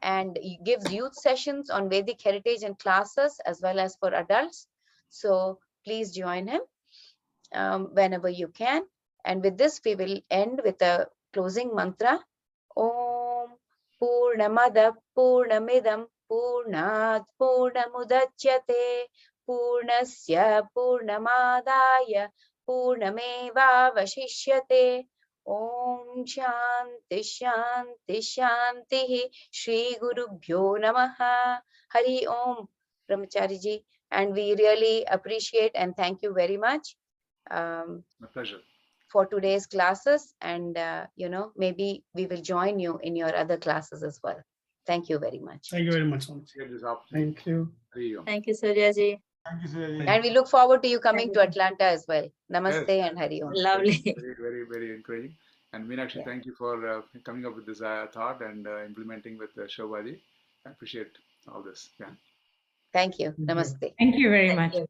and he gives youth sessions on Vedic heritage and classes as well as for adults. So please join him whenever you can. And with this, we will end with a closing mantra. Om Purnamada Purnamidam Purnat Purnamudachyate Purnasya Purnamadaya Purnameva Vashishyate. Om Shanti Shanti Shanti Shri Guru Bhyo Namaha. Hari Om, Brahmacariji. And we really appreciate and thank you very much My pleasure. for today's classes. And, maybe we will join you in your other classes as well. Thank you very much. Thank you very much, Swamiji. Get this opportunity. Thank you. Hari Om. Thank you, Suryaji. Thank you, Suryaji. And we look forward to you coming to Atlanta as well. Namaste Yes. and Hari Om. Lovely. Very, very, very encouraging. And Meenakshi, Yeah. thank you for coming up with this thought and implementing with Shobhaji. I appreciate all this. Yeah. Thank you. Namaste. Thank you very Thank much. you.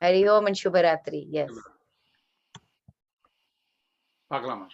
Hari Om and Shubharatri. Yes. Pakalama.